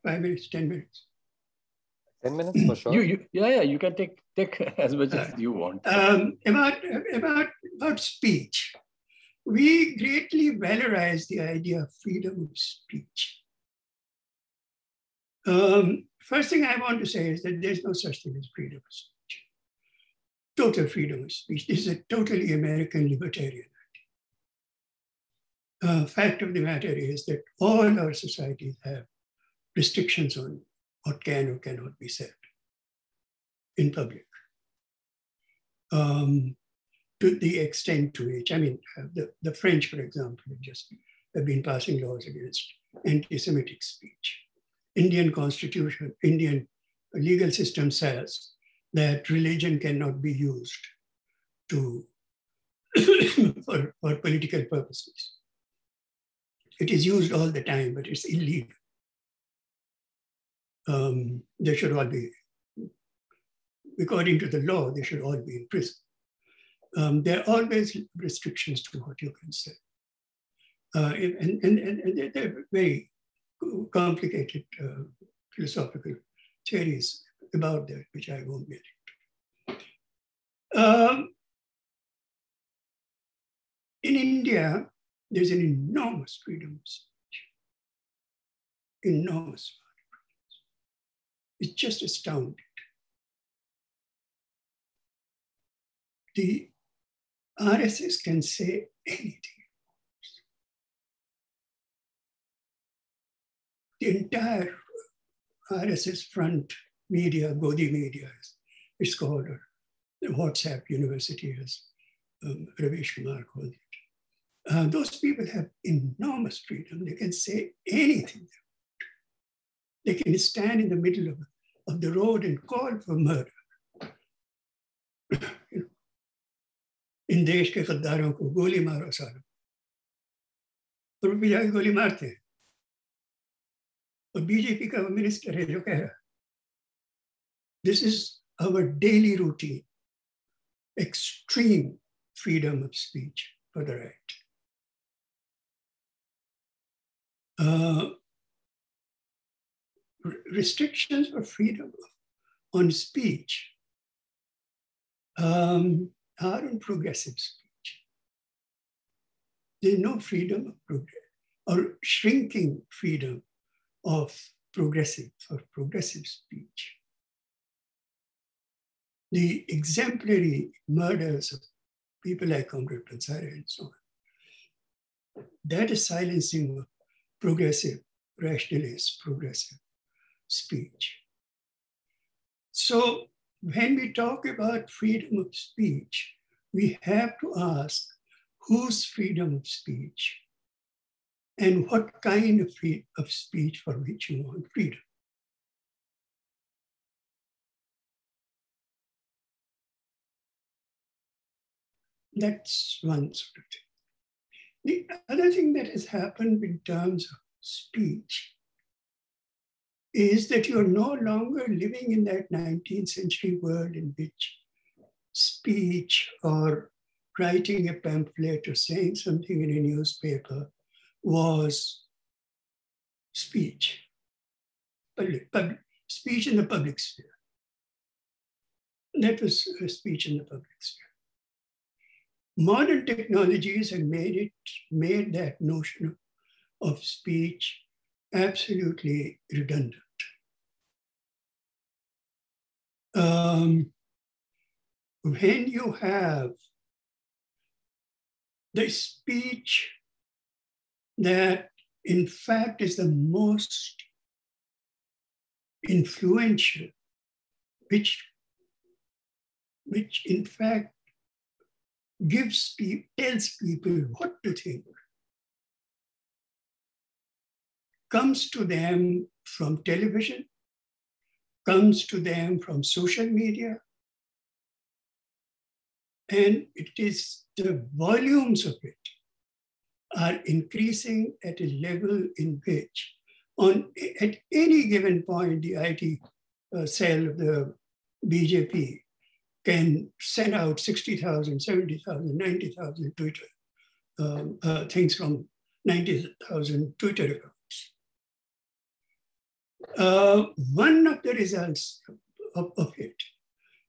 5 minutes, 10 minutes? 10 minutes for sure. You can take as much as you want. About speech. We greatly valorize the idea of freedom of speech. First thing I want to say is that there's no such thing as freedom of speech. Total freedom of speech. This is a totally American libertarian idea. Fact of the matter is that all our societies have restrictions on what can or cannot be said in public. To the extent to which, I mean, the French, for example, have been passing laws against anti-Semitic speech. Indian constitution, Indian legal system says that religion cannot be used to for political purposes. It is used all the time, but it's illegal. They should all be, according to the law, they should all be in prison. There are always restrictions to what you can say. And they're very complicated philosophical theories about that, which I won't get into. In India, there's an enormous freedom of speech. Enormous. It's just astounding. The RSS can say anything. The entire RSS front media, Godi media, it's called, or WhatsApp University, as Ravish Kumar called it. Those people have enormous freedom. They can say anything they want. They can stand in the middle of the road and call for murder. इन देश के गद्दारों को गोली मारो सालों, और भी जाके गोली मारते हैं. और बीजेपी का मिनिस्टर है जो कह रहा, this is our daily routine. Extreme freedom of speech for the right. Restrictions for freedom on speech are on progressive speech. There's no freedom of progress or shrinking freedom of progressive speech. The exemplary murders of people like Comrade Pansare and so on, that is silencing of progressive, rationalist, progressive speech. So when we talk about freedom of speech, we have to ask whose freedom of speech and what kind of freedom of speech for which you want freedom. That's one sort of thing. The other thing that has happened in terms of speech is that you're no longer living in that 19th century world in which speech or writing a pamphlet or saying something in a newspaper was speech, speech in the public sphere. That was a speech in the public sphere. Modern technologies have made that notion of speech absolutely redundant. When you have the speech that in fact is the most influential, which in fact tells people what to think, comes to them from television, comes to them from social media, and it is the volumes of it are increasing at a level in which at any given point, the IT cell of the BJP can send out 60,000, 70,000, 90,000 Twitter things from 90,000 Twitter accounts. One of the results of it,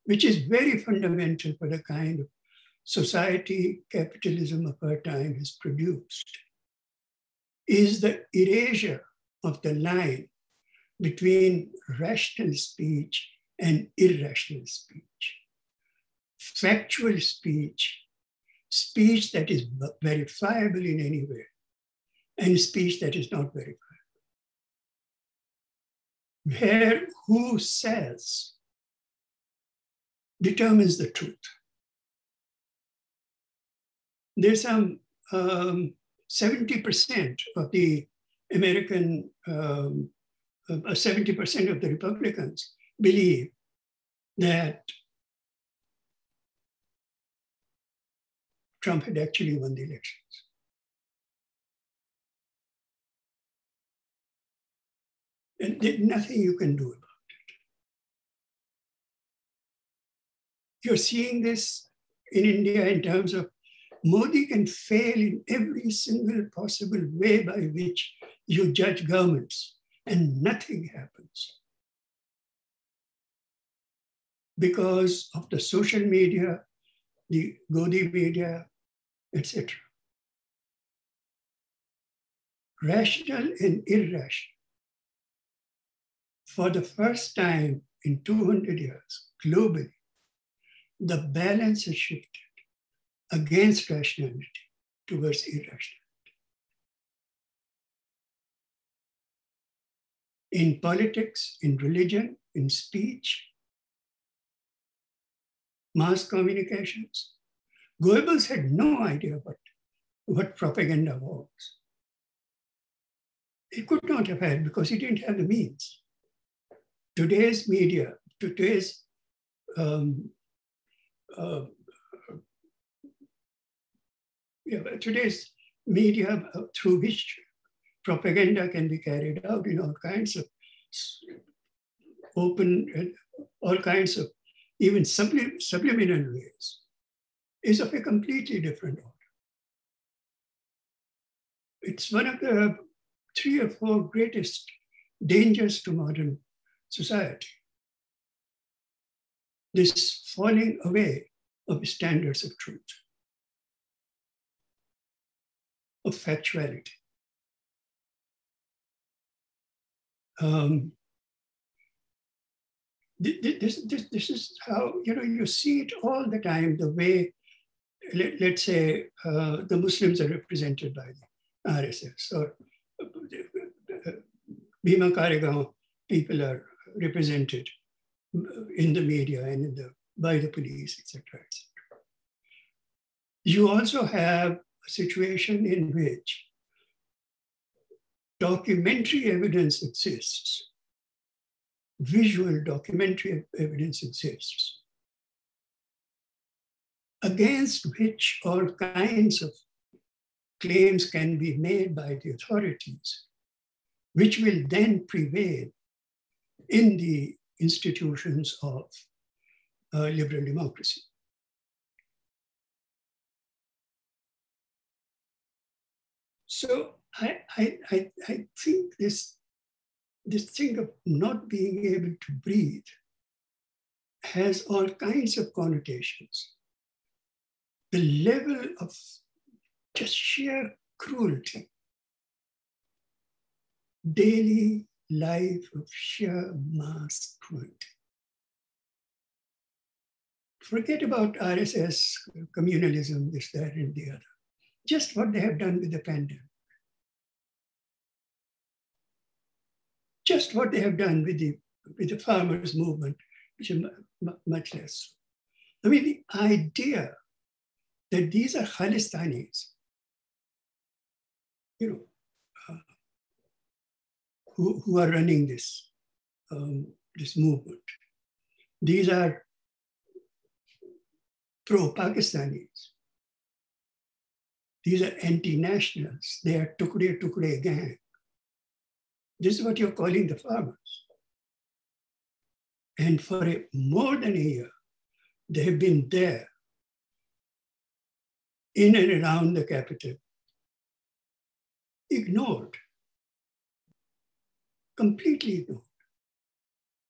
which is very fundamental for the kind of society capitalism of our time has produced, is the erasure of the line between rational speech and irrational speech. Factual speech, speech that is verifiable in any way, and speech that is not verifiable. Where who says determines the truth. There's some 70% of the American, 70% of the Republicans believe that Trump had actually won the elections. And there's nothing you can do about it. You're seeing this in India in terms of Modi can fail in every single possible way by which you judge governments, and nothing happens because of the social media, the Godi media, etc. Rational and irrational. For the first time in 200 years, globally, the balance has shifted against rationality towards irrationality. In politics, in religion, in speech, mass communications, Goebbels had no idea what propaganda was. He could not have had because he didn't have the means. Today's media, today's media through which propaganda can be carried out in all kinds of open, all kinds of even subliminal ways, is of a completely different order. It's one of the 3 or 4 greatest dangers to modern society. This falling away of standards of truth, of factuality. This is how, you see it all the time, the way, let's say, the Muslims are represented by the RSS, or Bhima Karegaon people are represented in the media and by the police, etc., etc. You also have a situation in which documentary evidence exists, visual documentary evidence exists, against which all kinds of claims can be made by the authorities, which will then prevail in the institutions of liberal democracy. So I think this thing of not being able to breathe has all kinds of connotations. The level of just sheer cruelty, daily life of sheer mass cruelty. Forget about RSS, communalism, this, that, and the other. Just what they have done with the pandemic. Just what they have done with the farmers' movement, which is much less. I mean, the idea that these are Khalistanis, who are running this movement. These are pro-Pakistanis. These are anti-nationals. They are Tukde gang. This is what you're calling the farmers. And for more than a year, they have been there in and around the capital, ignored, completely ignored,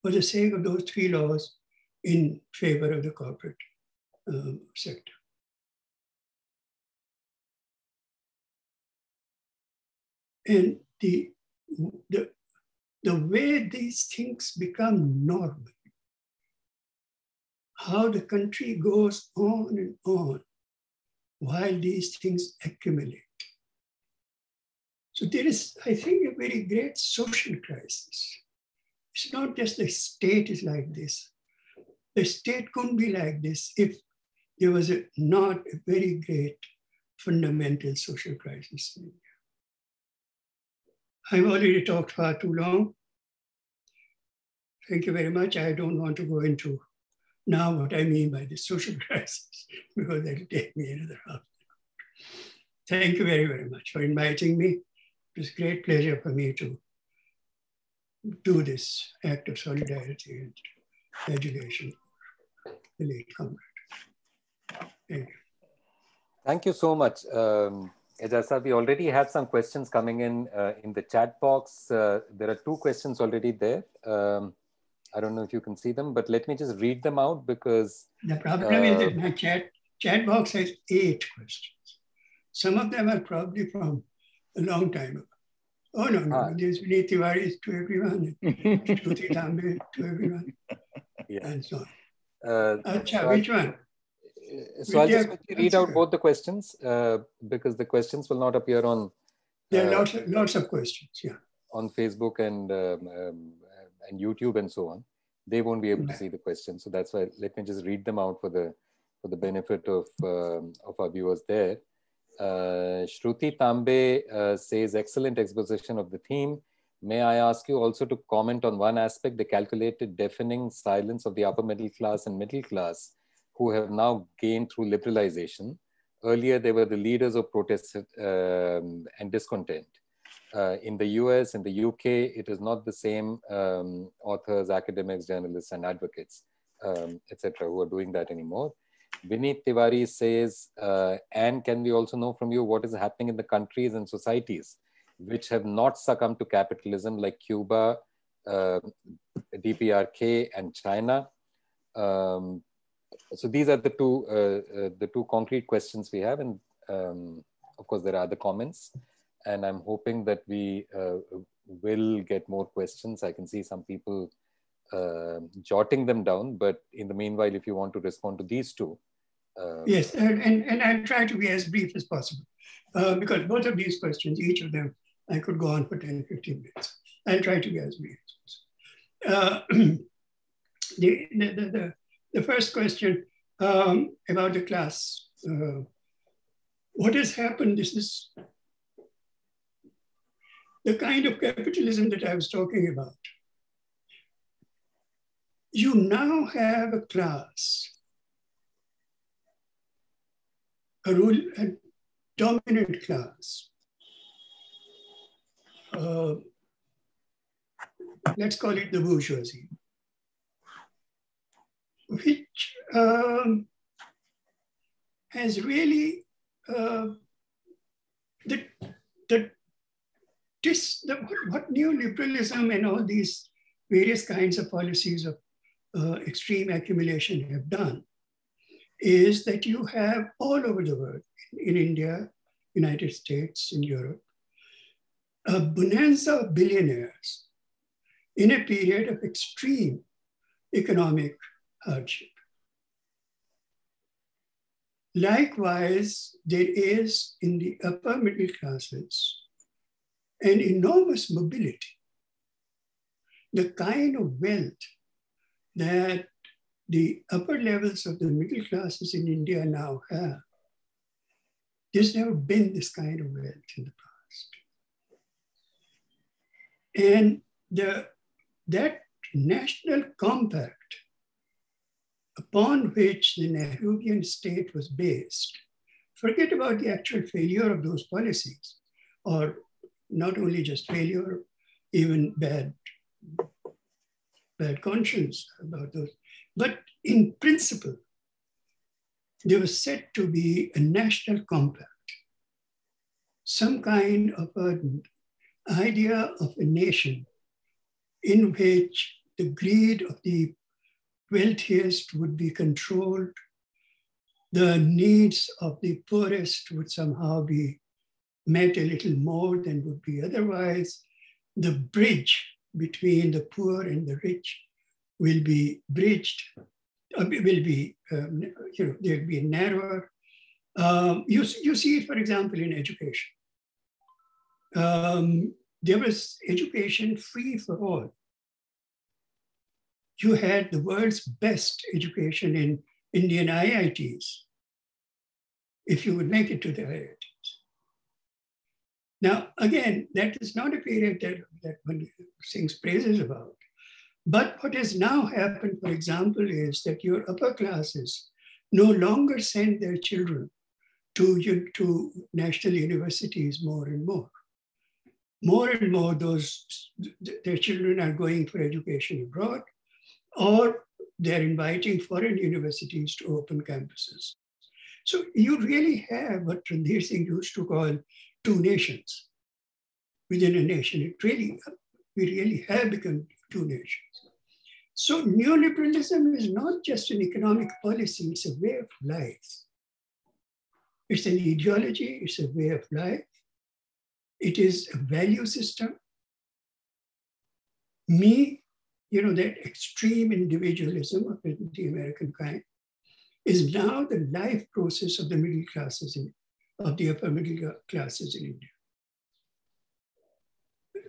for the sake of those 3 laws in favor of the corporate sector. And the way these things become normal, how the country goes on and on while these things accumulate. So there is, I think, a very great social crisis. It's not just the state is like this. The state couldn't be like this if there was not a very great fundamental social crisis in India. I've already talked far too long. Thank you very much. I don't want to go into now what I mean by the social crisis, because that'll take me another half an hour. Thank you very, very much for inviting me. It was a great pleasure for me to do this act of solidarity and adulation for the late comrade. Thank you. Thank you so much. Aijaz, we already have some questions coming in the chat box. There are 2 questions already there. I don't know if you can see them, but let me just read them out because... The problem is that my chat box has 8 questions. Some of them are probably from a long time ago. Oh, no. There's Vineet Tiwari to everyone, Shruti Tambe to everyone, and so on. Which one? So I'll just read out both the questions because the questions will not appear on... There are lots of questions, yeah. On Facebook and YouTube and so on. They won't be able to see the questions. So that's why let me just read them out for the benefit of our viewers there. Shruti Tambe says, excellent exposition of the theme. May I ask you also to comment on one aspect, the calculated deafening silence of the upper middle class and middle class who have now gained through liberalization. Earlier, they were the leaders of protest and discontent. In the US, in the UK, it is not the same authors, academics, journalists, and advocates, etc., who are doing that anymore. Vineet Tiwari says, and can we also know from you what is happening in the countries and societies which have not succumbed to capitalism, like Cuba, DPRK, and China? So these are the two concrete questions we have, and of course there are other comments. And I'm hoping that we will get more questions. I can see some people jotting them down, but in the meanwhile, if you want to respond to these 2. Yes, and I'll try to be as brief as possible because both of these questions, each of them, I could go on for 10, 15 minutes. I'll try to be as brief as possible. The first question about the class. What has happened? This is the kind of capitalism that I was talking about. You now have a class, a dominant class. Let's call it the bourgeoisie, which has really what neoliberalism and all these various kinds of policies of extreme accumulation have done is that you have all over the world, in India, United States, in Europe, a bonanza of billionaires in a period of extreme economic hardship. Likewise, there is in the upper middle classes an enormous mobility. The kind of wealth that the upper levels of the middle classes in India now have, there's never been this kind of wealth in the past. And that national compact upon which the Nehruvian state was based, forget about the actual failure of those policies, or not only just failure, even bad conscience about those. But in principle, there was said to be a national compact, some kind of an idea of a nation in which the greed of the wealthiest would be controlled, the needs of the poorest would somehow be met a little more than would be otherwise. The bridge between the poor and the rich will be bridged, there'll be narrower. You see it, for example, in education. There was education free for all. You had the world's best education in Indian IITs, if you would make it to the IITs. Now, again, that is not a period that one sings praises about. But what has now happened, for example, is that your upper classes no longer send their children to national universities more and more. More and more, their children are going for education abroad, or they're inviting foreign universities to open campuses. So you really have what Randhir Singh used to call two nations within a nation. We really have become two nations. So neoliberalism is not just an economic policy, it's a way of life. It's an ideology, it's a way of life. It is a value system. That extreme individualism of the American kind is now the life process of the middle classes, of the upper middle classes in India.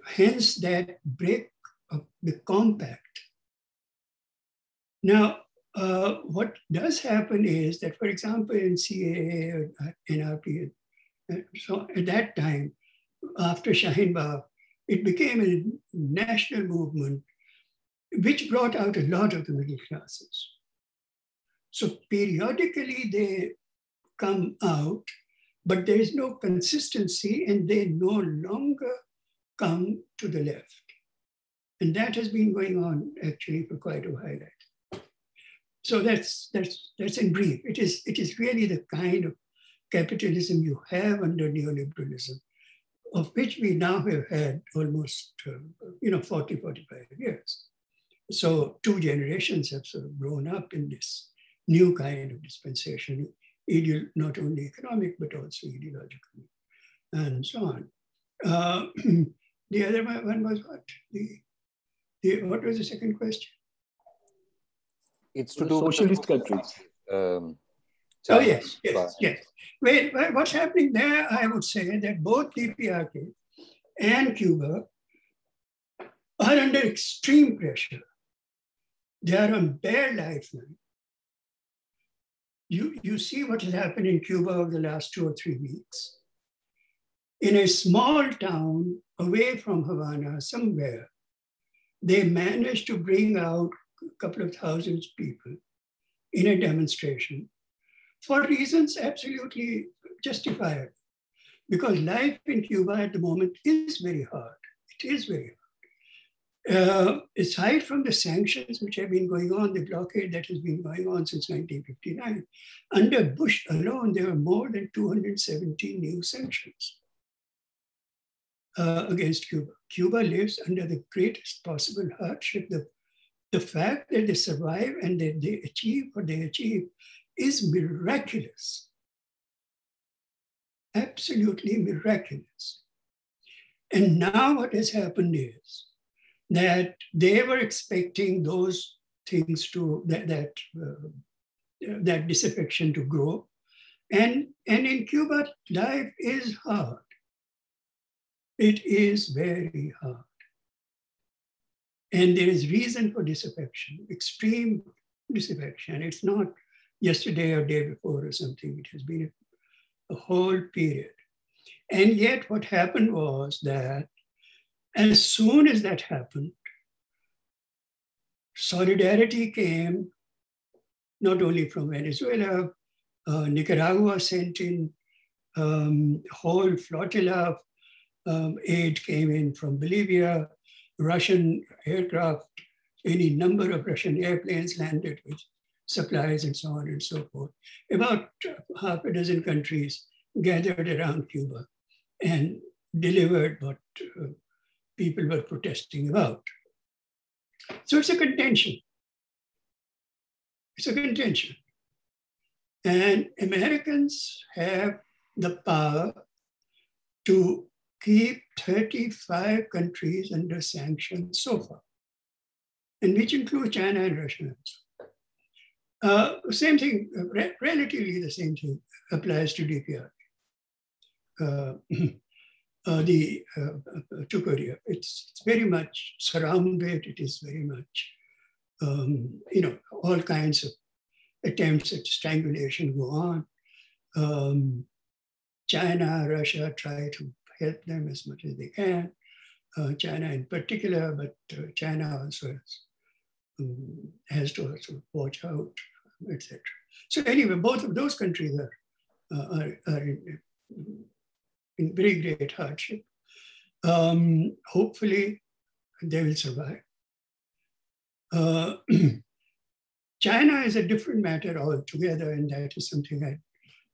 Hence that break of the compact. Now, what does happen is that, for example, in CAA or NRP, so at that time, after Shaheen Bagh, it became a national movement which brought out a lot of the middle classes. So periodically they come out, but there is no consistency and they no longer come to the left. And that has been going on actually for quite a while. So that's in brief. It is really the kind of capitalism you have under neoliberalism, of which we now have had almost 40, 45 years. So two generations have sort of grown up in this new kind of dispensation, not only economic, but also ideological, and so on. The other one was what? What was the second question? It's to do socialist with countries. Yes. Wait, what's happening there? I would say that both DPRK and Cuba are under extreme pressure They are on bare lifeline. You see what has happened in Cuba over the last 2 or 3 weeks. In a small town away from Havana, somewhere, they managed to bring out a couple of thousand people in a demonstration for reasons absolutely justifiable. Because life in Cuba at the moment is very hard. It is very hard. Aside from the sanctions which have been going on, the blockade that has been going on since 1959, under Bush alone, there were more than 270 new sanctions against Cuba. Cuba lives under the greatest possible hardship. The fact that they survive and that they achieve what they achieve is miraculous. Absolutely miraculous. And now what has happened is that they were expecting those things to, that disaffection to grow. And in Cuba, life is hard. It is very hard. And there is reason for disaffection, extreme disaffection. It's not yesterday or day before or something. It has been a whole period. And yet what happened was that as soon as that happened, solidarity came not only from Venezuela, Nicaragua sent in a whole flotilla of aid came in from Bolivia, Russian aircraft, any number of Russian airplanes landed with supplies and so on and so forth. About half a dozen countries gathered around Cuba and delivered what people were protesting about. So it's a contention. It's a contention. And Americans have the power to keep 35 countries under sanctions so far, and which include China and Russia. Same thing, relatively the same thing applies to DPR. To Korea. It's very much surrounded. It is very much, all kinds of attempts at strangulation go on. China, Russia try to help them as much as they can. China in particular, but China also has to also watch out, etc. So anyway, both of those countries are in very great hardship. Hopefully, they will survive. China is a different matter altogether, and that is something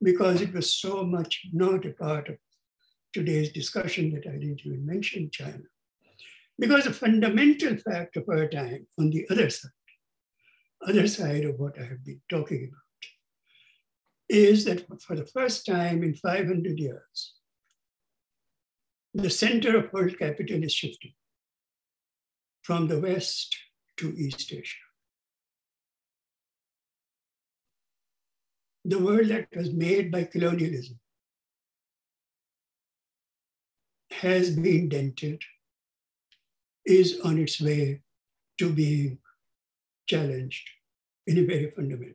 because it was so much not a part of today's discussion that I didn't even mention China. Because a fundamental fact of our time on the other side of what I have been talking about, is that for the first time in 500 years, the center of world capital is shifting from the West to East Asia. The world that was made by colonialism has been dented, is on its way to being challenged in a very fundamental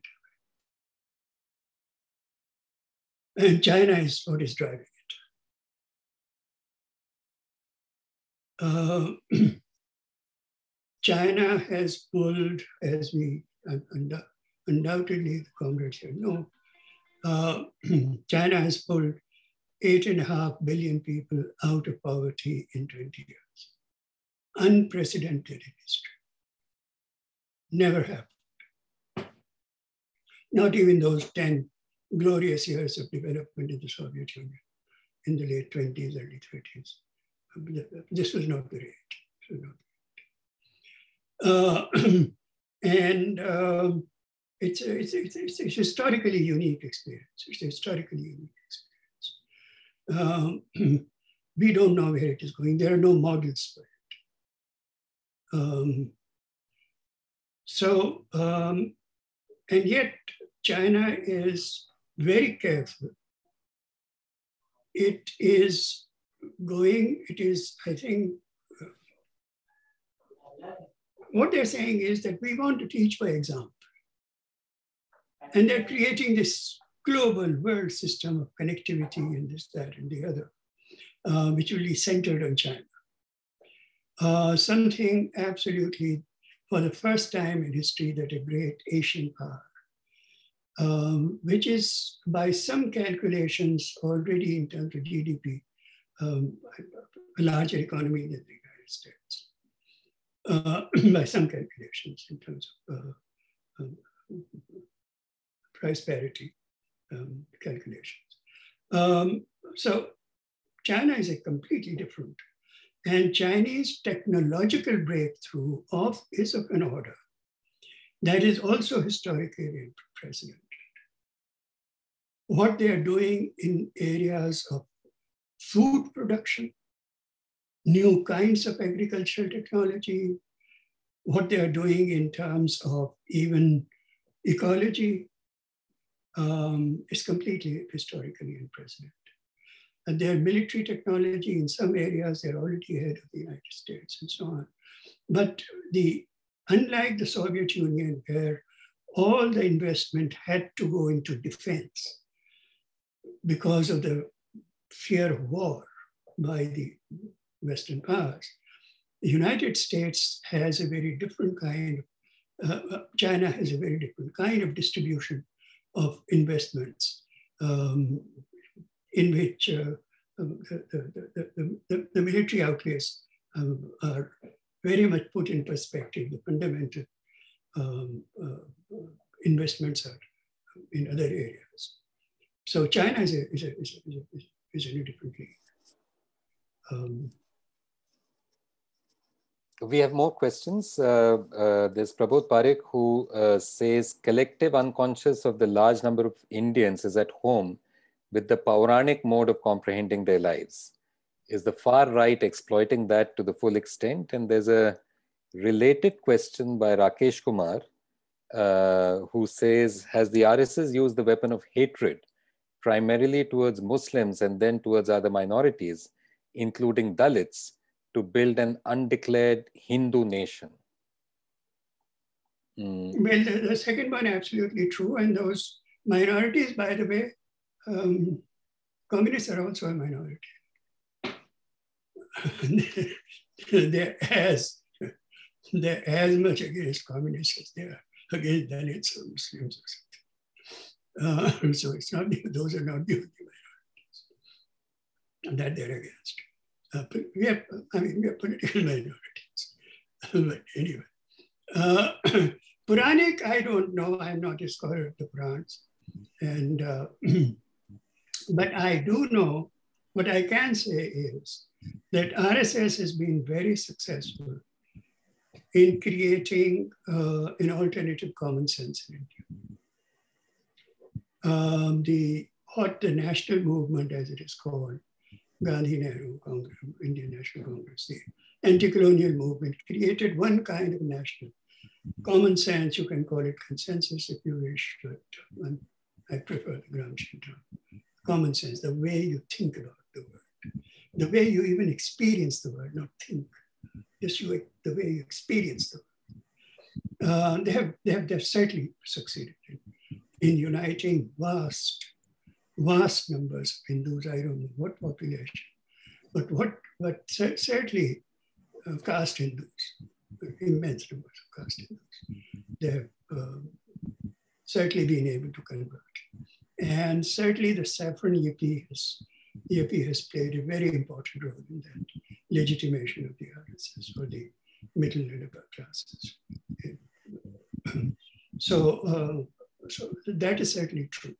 way. And China is what is driving it. China has pulled, as we undoubtedly the comrades here know, China has pulled 8.5 billion people out of poverty in 20 years. Unprecedented in history. Never happened. Not even those 10 glorious years of development in the Soviet Union in the late 20s, early 30s. This was not the rate. It's a historically unique experience. It's a historically unique experience. We don't know where it is going. There are no models for it. And yet China is very careful. It is, I think, what they're saying is that we want to teach by example. And they're creating this global world system of connectivity and this, that, and the other, which will be centered on China. Something absolutely, for the first time in history, that a great Asian power, which is by some calculations already in terms of GDP, a larger economy than the United States, by some calculations in terms of price parity calculations. So China is a completely different, and Chinese technological breakthrough is of an order that is also historically unprecedented. What they are doing in areas of food production, new kinds of agricultural technology, what they are doing in terms of even ecology, is completely historically unprecedented. And their military technology in some areas, they're already ahead of the United States and so on. But unlike the Soviet Union, where all the investment had to go into defense because of the fear of war by the Western powers, the United States has a very different kind of, China has a very different kind of distribution of investments, in which the military outlays are very much put in perspective. The fundamental investments are in other areas. So China is in a different league. We have more questions. There's Prabodh Parekh who says, collective unconscious of the large number of Indians is at home with the Pauranic mode of comprehending their lives. Is the far right exploiting that to the full extent? And there's a related question by Rakesh Kumar, who says, has the RSS used the weapon of hatred primarily towards Muslims and then towards other minorities, including Dalits, to build an undeclared Hindu nation? Well, the second one, absolutely true. And those minorities, by the way, communists are also a minority. they're as much against communists as they are against Dalits or Muslims or something. So it's not, those are not the only minorities that they're against. We are political minorities. But anyway, Puranic, I don't know. I'm not a scholar of the Purans. And, but I do know, what I can say is that RSS has been very successful in creating an alternative common sense in India. The national movement, as it is called, Gandhi Nehru Congress, Indian National Congress, the anti-colonial movement created one kind of national common sense. You can call it consensus if you wish, but I prefer the Gramscian term. Common sense, the way you think about the world, the way you even experience the world, not think, just the way you experience the world. They have certainly succeeded in uniting vast numbers of Hindus. I don't know what population, but certainly caste Hindus, immense numbers of caste Hindus. They have certainly been able to convert. And certainly the saffron yippee has played a very important role in that legitimation of the RSS for the middle and upper classes. So that is certainly true.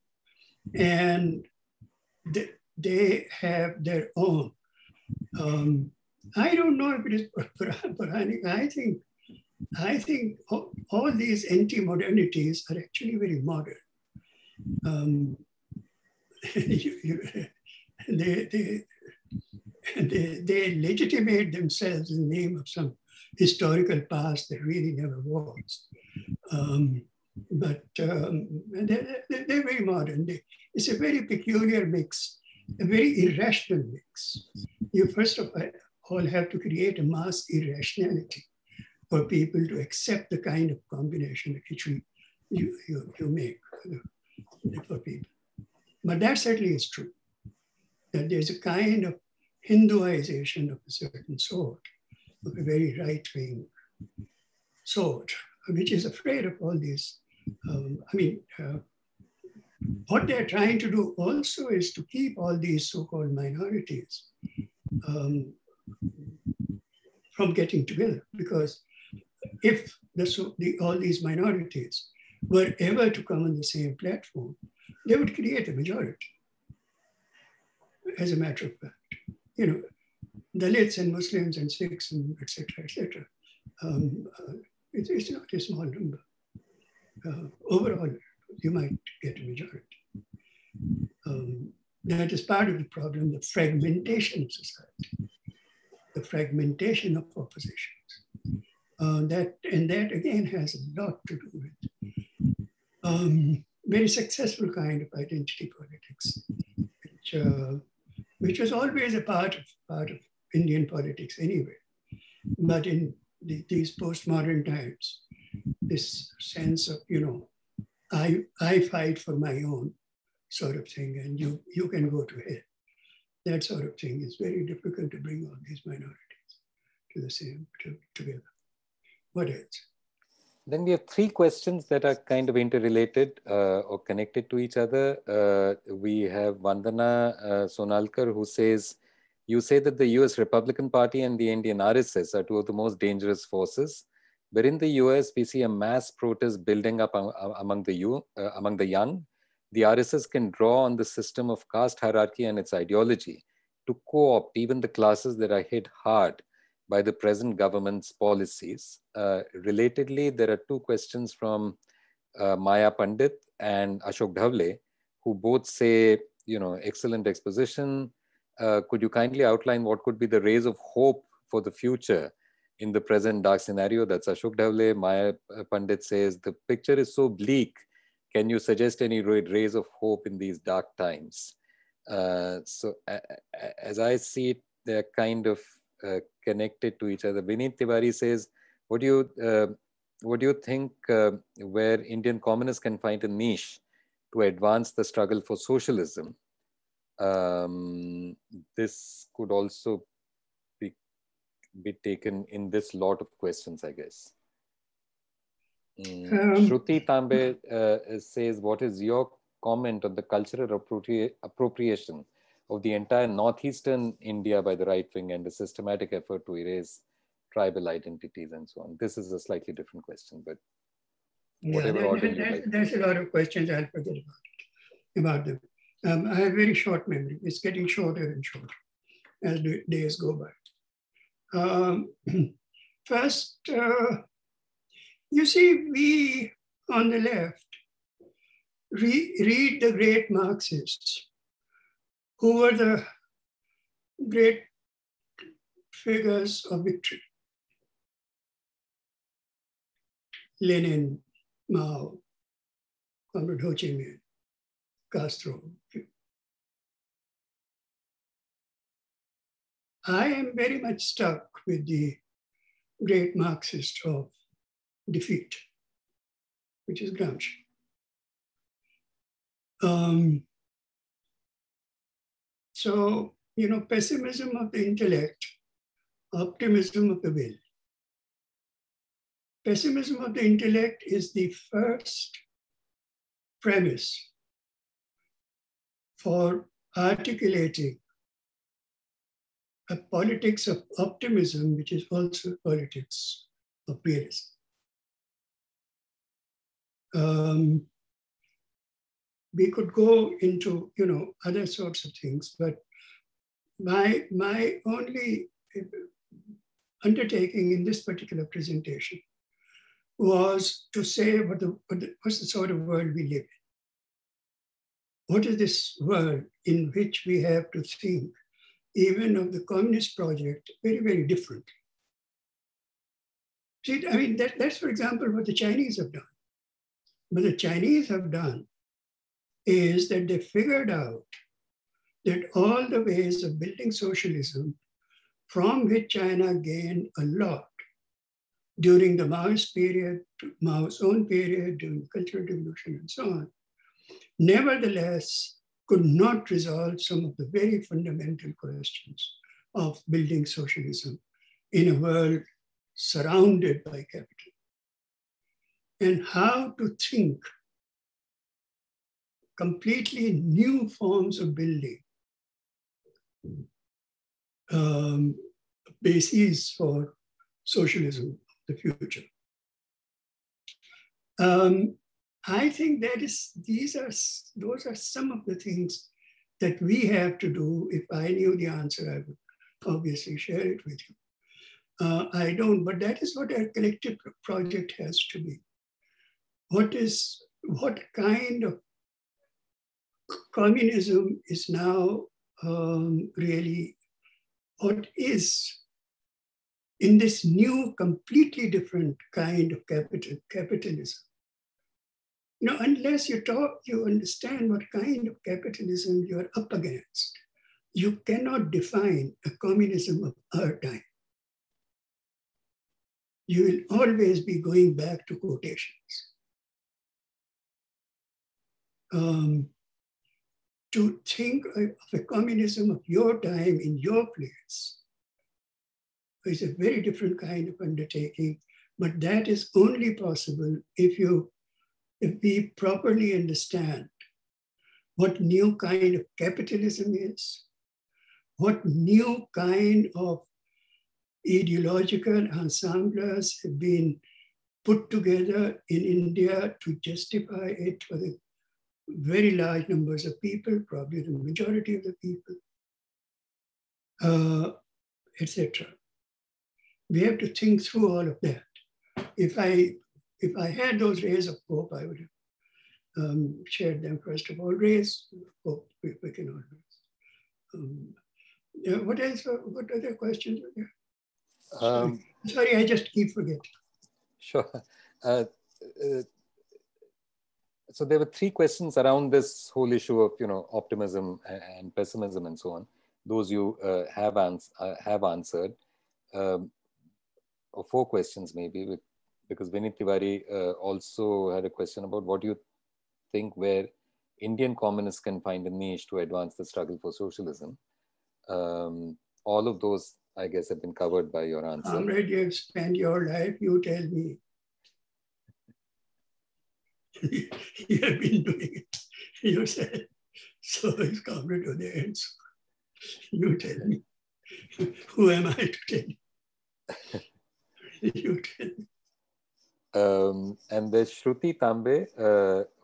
And they have their own. I don't know if it is Puranic. I think all these anti-modernities are actually very modern. They legitimate themselves in the name of some historical past that really never was. But they're very modern. It's a very peculiar mix, a very irrational mix. You first of all have to create a mass irrationality for people to accept the kind of combination which you make for people. But that certainly is true, that there's a kind of Hinduization of a certain sort, of a very right-wing sort, which is afraid of all these. What they're trying to do also is to keep all these so-called minorities from getting together, because if all these minorities were ever to come on the same platform, they would create a majority. As a matter of fact, Dalits and Muslims and Sikhs and et cetera, it's not a small number. Overall, you might get a majority. That is part of the problem, the fragmentation of society, the fragmentation of oppositions. That again has a lot to do with very successful kind of identity politics, which was always a part of Indian politics anyway. But in these postmodern times, this sense of, I fight for my own sort of thing, and you can go to hell. That sort of thing is very difficult to bring all these minorities to the same, together. What else? Then we have three questions that are kind of interrelated or connected to each other. We have Vandana Sonalkar, who says, you say that the US Republican Party and the Indian RSS are two of the most dangerous forces. But in the US, we see a mass protest building up among the young. The RSS can draw on the system of caste hierarchy and its ideology to co-opt even the classes that are hit hard by the present government's policies. Relatedly, there are two questions from Maya Pandit and Ashok Dhavle, who both say, excellent exposition. Could you kindly outline what could be the rays of hope for the future in the present dark scenario? That's Ashok Dhavle. Maya Pandit says, the picture is so bleak. Can you suggest any rays of hope in these dark times? So as I see it, they're kind of connected to each other. Vineet Tiwari says, what do you think where Indian communists can find a niche to advance the struggle for socialism? This could also be taken in this lot of questions, I guess. Shruti Tambe says, what is your comment on the cultural appropriation of the entire northeastern India by the right wing and the systematic effort to erase tribal identities and so on? This is a slightly different question, but whatever order you like. There's a lot of questions. I'll forget about them. I have very short memory. It's getting shorter and shorter as days go by. First, you see, we on the left read the great Marxists, who were the great figures of victory. Lenin, Mao, Comrade Ho Chi Minh, Castro. I am very much stuck with the great Marxist of defeat, which is Gramsci. So, pessimism of the intellect, optimism of the will. Pessimism of the intellect is the first premise for articulating a politics of optimism, which is also politics of realism. We could go into, other sorts of things, but my only undertaking in this particular presentation was to say what's the sort of world we live in. What is this world in which we have to think, even of the communist project, very, very different? See, that's, for example, what the Chinese have done. What the Chinese have done is that they figured out that all the ways of building socialism, from which China gained a lot, during the Maoist period, Mao's own period, during the Cultural Revolution and so on, nevertheless could not resolve some of the very fundamental questions of building socialism in a world surrounded by capital. And how to think completely new forms of building bases for socialism of the future. I think those are some of the things that we have to do. If I knew the answer, I would obviously share it with you. I don't, but that is what our collective project has to be. What kind of communism is now really, what is in this new, completely different kind of capitalism? Unless you understand what kind of capitalism you're up against, you cannot define a communism of our time. You will always be going back to quotations. To think of a communism of your time in your place is a very different kind of undertaking, but that is only possible if we properly understand what new kind of capitalism is, what new kind of ideological ensembles have been put together in India to justify it for the very large numbers of people, probably the majority of the people, etc. We have to think through all of that. If I had those rays of hope, I would have shared them. First of all, rays of hope, we can always. What else? What other questions are there? Sorry, I just keep forgetting. Sure. So there were three questions around this whole issue of optimism and pessimism and so on. Those you have answered, or four questions maybe, because Vinit Tiwari also had a question about what do you think where Indian communists can find a niche to advance the struggle for socialism. All of those, I guess, have been covered by your answer. Comrade, you have spent your life, you tell me. You have been doing it yourself. So is Comrade Uday, and so you tell me. Who am I to tell you? You tell me. And there's Shruti Tambe,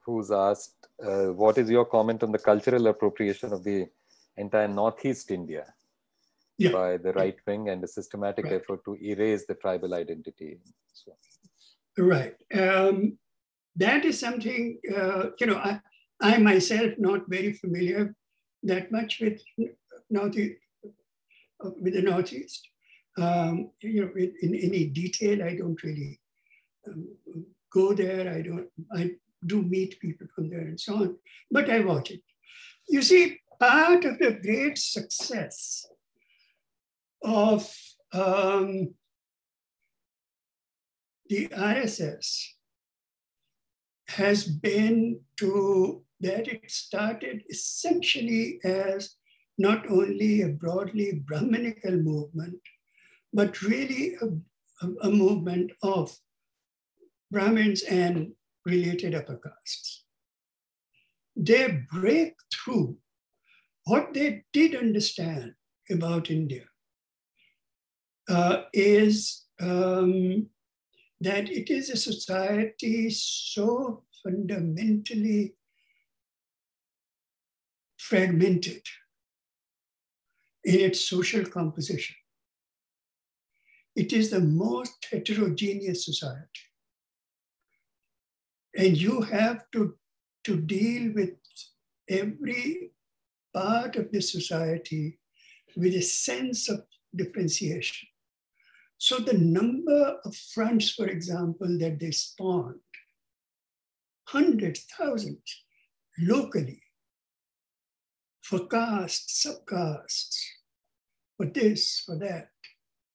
who's asked, what is your comment on the cultural appropriation of the entire Northeast India by the right wing and a systematic effort to erase the tribal identity? So. Right. That is something, I myself not very familiar that much with the Northeast. In any detail, I don't really go there. I do meet people from there and so on, but I watch it. You see, part of the great success of the RSS has been that it started essentially as not only a broadly Brahminical movement, but really a movement of Brahmins and related upper castes. Their breakthrough, what they did understand about India is that it is a society so fundamentally fragmented in its social composition. It is the most heterogeneous society. And you have to deal with every part of the society with a sense of differentiation. So the number of fronts, for example, that they spawned, hundreds, thousands, locally, for castes, subcastes, for this, for that,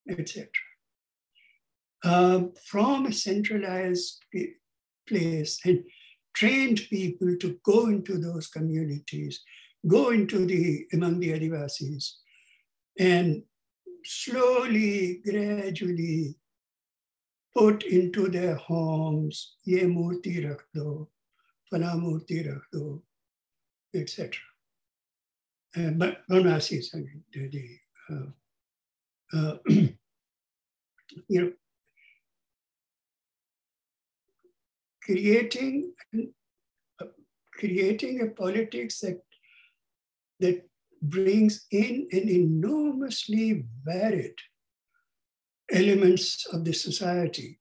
etc. from a centralized place and trained people to go into those communities, go into among the Adivasis, and slowly, gradually put into their homes, ye murti rakh do, fala murti rakh do, etc. But Varnasis, I mean, you know, creating a politics that brings in an enormously varied elements of the society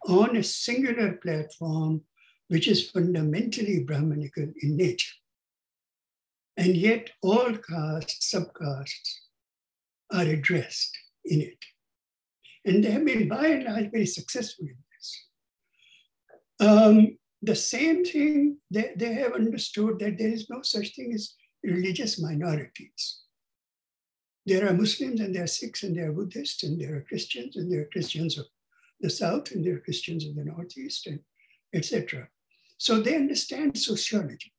on a singular platform, which is fundamentally Brahmanical in nature. And yet all castes, subcastes are addressed in it. And they have been by and large very successful in this. The same thing, they have understood that there is no such thing as religious minorities. There are Muslims and there are Sikhs and there are Buddhists and there are Christians and there are Christians of the South and there are Christians of the Northeast, and etc. So they understand sociology.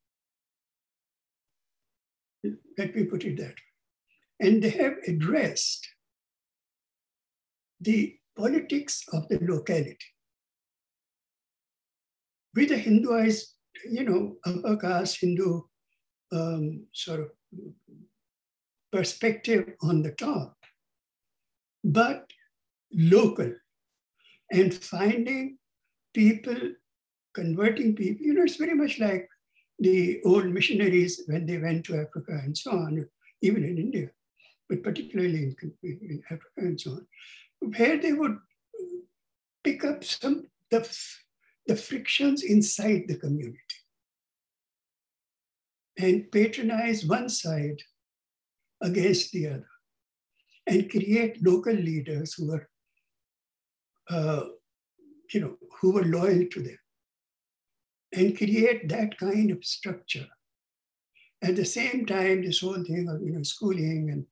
Let me put it that way. And they have addressed the politics of the locality with a Hinduized, upper caste Hindu sort of perspective on the top, but local, and finding people, converting people. It's very much like the old missionaries when they went to Africa and so on, even in India, but particularly in Africa and so on, where they would pick up the frictions inside the community and patronize one side against the other, and create local leaders who were, who were loyal to them, and create that kind of structure. At the same time, this whole thing of schooling and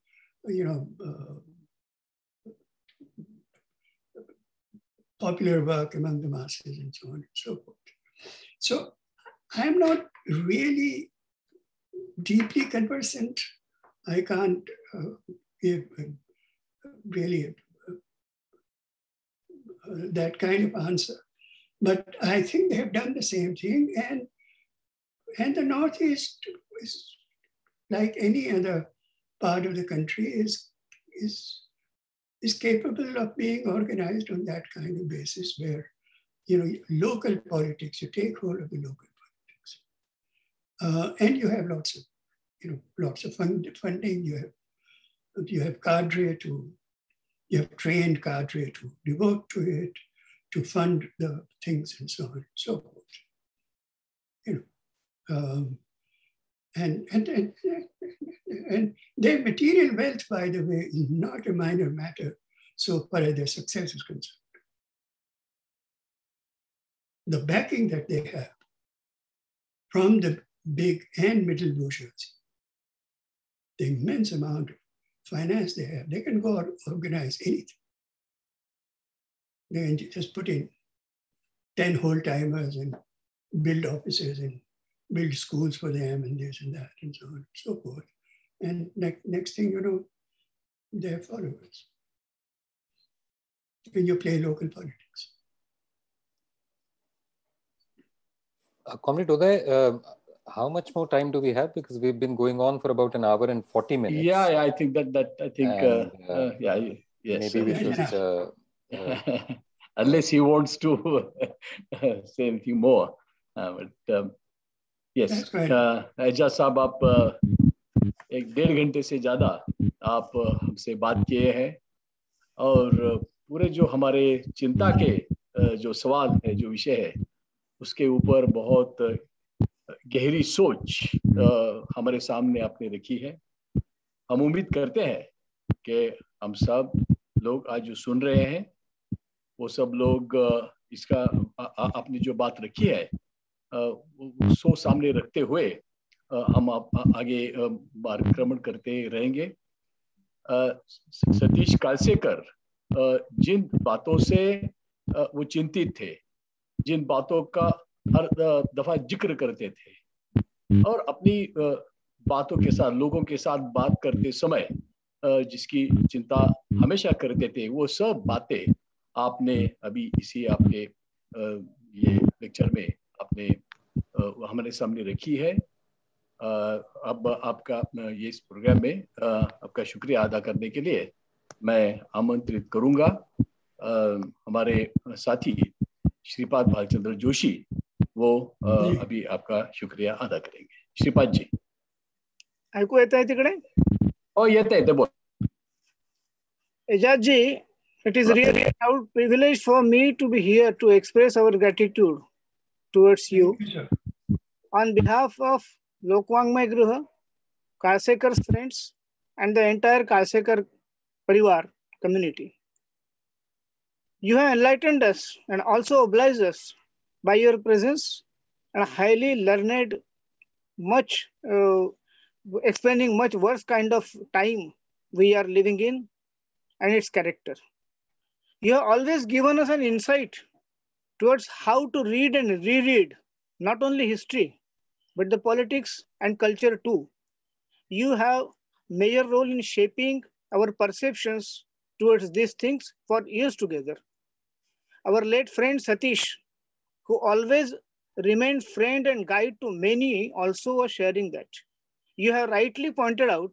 popular work among the masses and so on and so forth. So I'm not really deeply conversant. I can't give really that kind of answer. But I think they have done the same thing. And the Northeast is like any other part of the country is capable of being organized on that kind of basis where, local politics, you take hold of the local politics. And you have lots of funding. You have cadre you have trained cadre to devote to it, to fund the things and so on and so forth. And their material wealth, by the way, is not a minor matter so far as their success is concerned. The backing that they have from the big and middle bourgeoisie, the immense amount of finance they have, they can go out and organize anything. They can just put in 10 whole-timers and build offices and build schools for them and this and that and so on and so forth. And next thing you know, they're followers. And you play local politics. Comrade Uday, how much more time do we have? Because we've been going on for about an hour and 40 minutes. Yeah, I think yes. Maybe we should... unless he wants to say anything more. Yes, Aijaz साहब, आप 1.5 घंटे से ज़्यादा आप हमसे बात किए हैं, और पूरे जो हमारे चिंता के जो सवाल है, जो विषय है, उसके ऊपर बहुत गहरी सोच हमारे सामने आपने रखी है. हम उम्मीद करते हैं कि हम सब लोग आज जो सुन रहे हैं, वो सब लोग इसका आपने जो बात रखी है उसको सामने रखते हुए हम आगे मार्गक्रमण करते रहेंगे. सतीश कालसेकर जिन बातों से वो चिंतित थे, जिन बातों का हर दफा जिक्र करते थे और अपनी बातों के साथ, लोगों के साथ बात करते समय जिसकी चिंता हमेशा करते थे, वो सब बातें आपने अभी इसी आपके ये लेक्चर में आपने हमारे सामने रखी है। अब आपका ये इस प्रोग्राम में आपका शुक्रिया अदा करने के लिए मैं आमंत्रित करूंगा हमारे साथी श्रीपाद भालचंद्र जोशी, वो अभी आपका शुक्रिया अदा करेंगे। श्रीपाद जी, ऐकू येत आहे तिकडे? हो, येते बोल. Aijaz ji, it is really a privilege for me to be here to express our gratitude towards you. On behalf of Lokwangamay Griha, Kalsekar's friends, and the entire Kalsekar Parivar community. You have enlightened us and also obliged us by your presence and highly learned, much explaining much worse kind of time we are living in and its character. You have always given us an insight towards how to read and reread not only history, but the politics and culture too. You have major role in shaping our perceptions towards these things for years together. Our late friend Satish, who always remained friend and guide to many, also was sharing that. You have rightly pointed out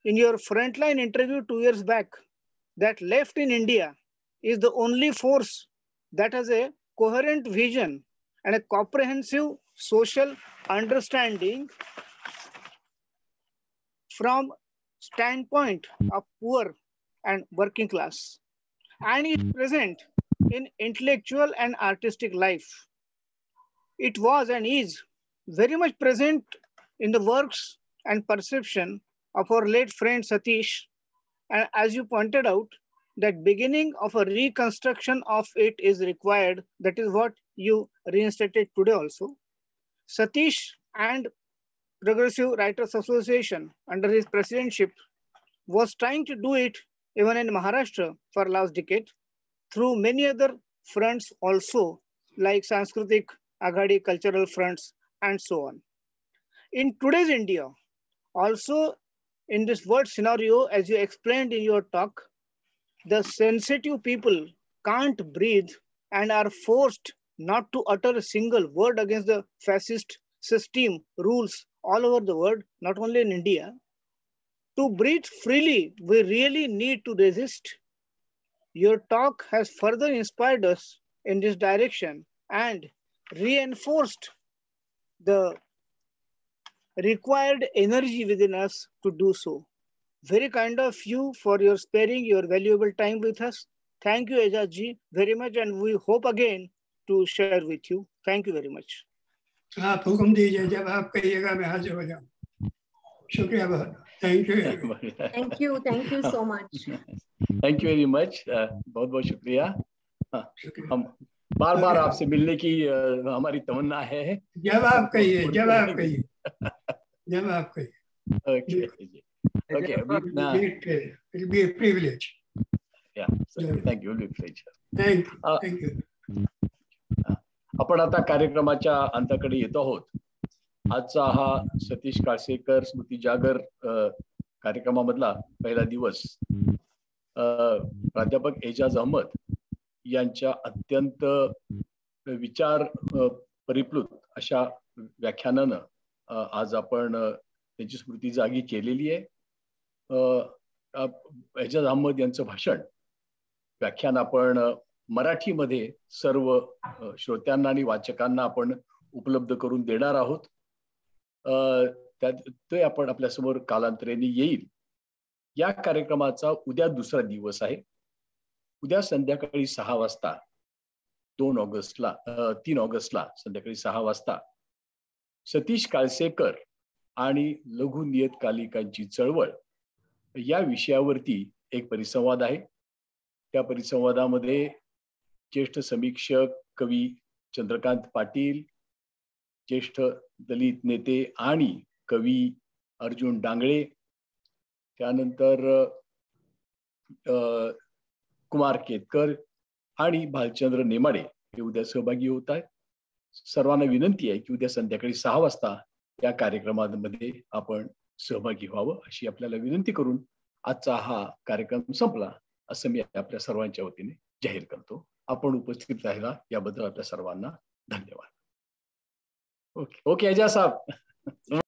in your frontline interview 2 years back that left in India is the only force that has a coherent vision and a comprehensive social understanding from standpoint of poor and working class, and is present in intellectual and artistic life. It was and is very much present in the works and perception of our late friend Satish, and as you pointed out, that beginning of a reconstruction of it is required. That is what you reinstated today also. Satish and Progressive Writers Association under his presidency was trying to do it even in Maharashtra for last decade through many other fronts also, like Sanskritik, Aghadi, cultural fronts, and so on. In today's India, also in this world scenario, as you explained in your talk, the sensitive people can't breathe and are forced not to utter a single word against the fascist system rules all over the world, not only in India. To breathe freely, we really need to resist. Your talk has further inspired us in this direction and reinforced the required energy within us to do so. Very kind of you for your sparing your valuable time with us. Thank you, Aijaz ji, very much, and we hope again to share with you. Thank you very much. आप हुक्म दीजिए, जब आप कहिएगा मैं हाजिर हो जाऊँ. शुक्रिया बहुत. Thank you. Thank you so much. Thank you very much. बहुत बहुत शुक्रिया. हम बार बार आपसे मिलने की हमारी तमन्ना है. जब आप कहिए, जब आप कहिए, जब आप कहिए. Okay. Okay. It'll be a privilege. Yeah. So, thank you. It'll be a pleasure. Thank you. Thank you. आपण आता कार्यक्रमाच्या अंताकडे येतो आहोत. आजचा हा सतीश काळसेकर स्मृती जागर कार्यक्रमामधला पहिला दिवस प्राध्यापक एजाज अहमद यांच्या अत्यंत विचार परिप्लुत अशा व्याख्यानानं आज आपण त्यांची स्मृती जागी केलेली आहे. एजाज अहमद यांचं भाषण व्याख्यान आपण मराठीमध्ये सर्व श्रोत्यांना आणि वाचकांना आपण उपलब्ध करून देणार आहोत. ते आपण आपल्यासमोर कालांतराने येईल. या कार्यक्रमाचा उद्या दुसरा दिवस आहे. उद्या संध्याकाळी 6 वाजता 3 ऑगस्टला संध्याकाळी 6 वाजता सतीश काळसेकर आणि लघु नियतकालिकांची चळवळ या विषयावरती एक परिसंवाद आहे. त्या परिसंवादामध्ये ज्येष्ठ समीक्षक कवी चंद्रकांत पाटील, ज्येष्ठ दलित नेते आणि कवी अर्जुन डांगळे, त्यानंतर कुमार केतकर आणि भालचंद्र नेमाडे हे उद्या सहभागी होत आहेत. सर्वांना विनंती आहे की उद्या संध्याकाळी 6 वाजता या कार्यक्रमामध्ये आपण सहभागी व्हावं अशी आपल्याला विनंती करून आजचा हा कार्यक्रम संपला असं मी आपल्या सर्वांच्या वतीने जाहीर करतो. आपण उपस्थित राहिला याबद्दल आपल्या सर्वांना धन्यवाद. ओके एजाज साहेब.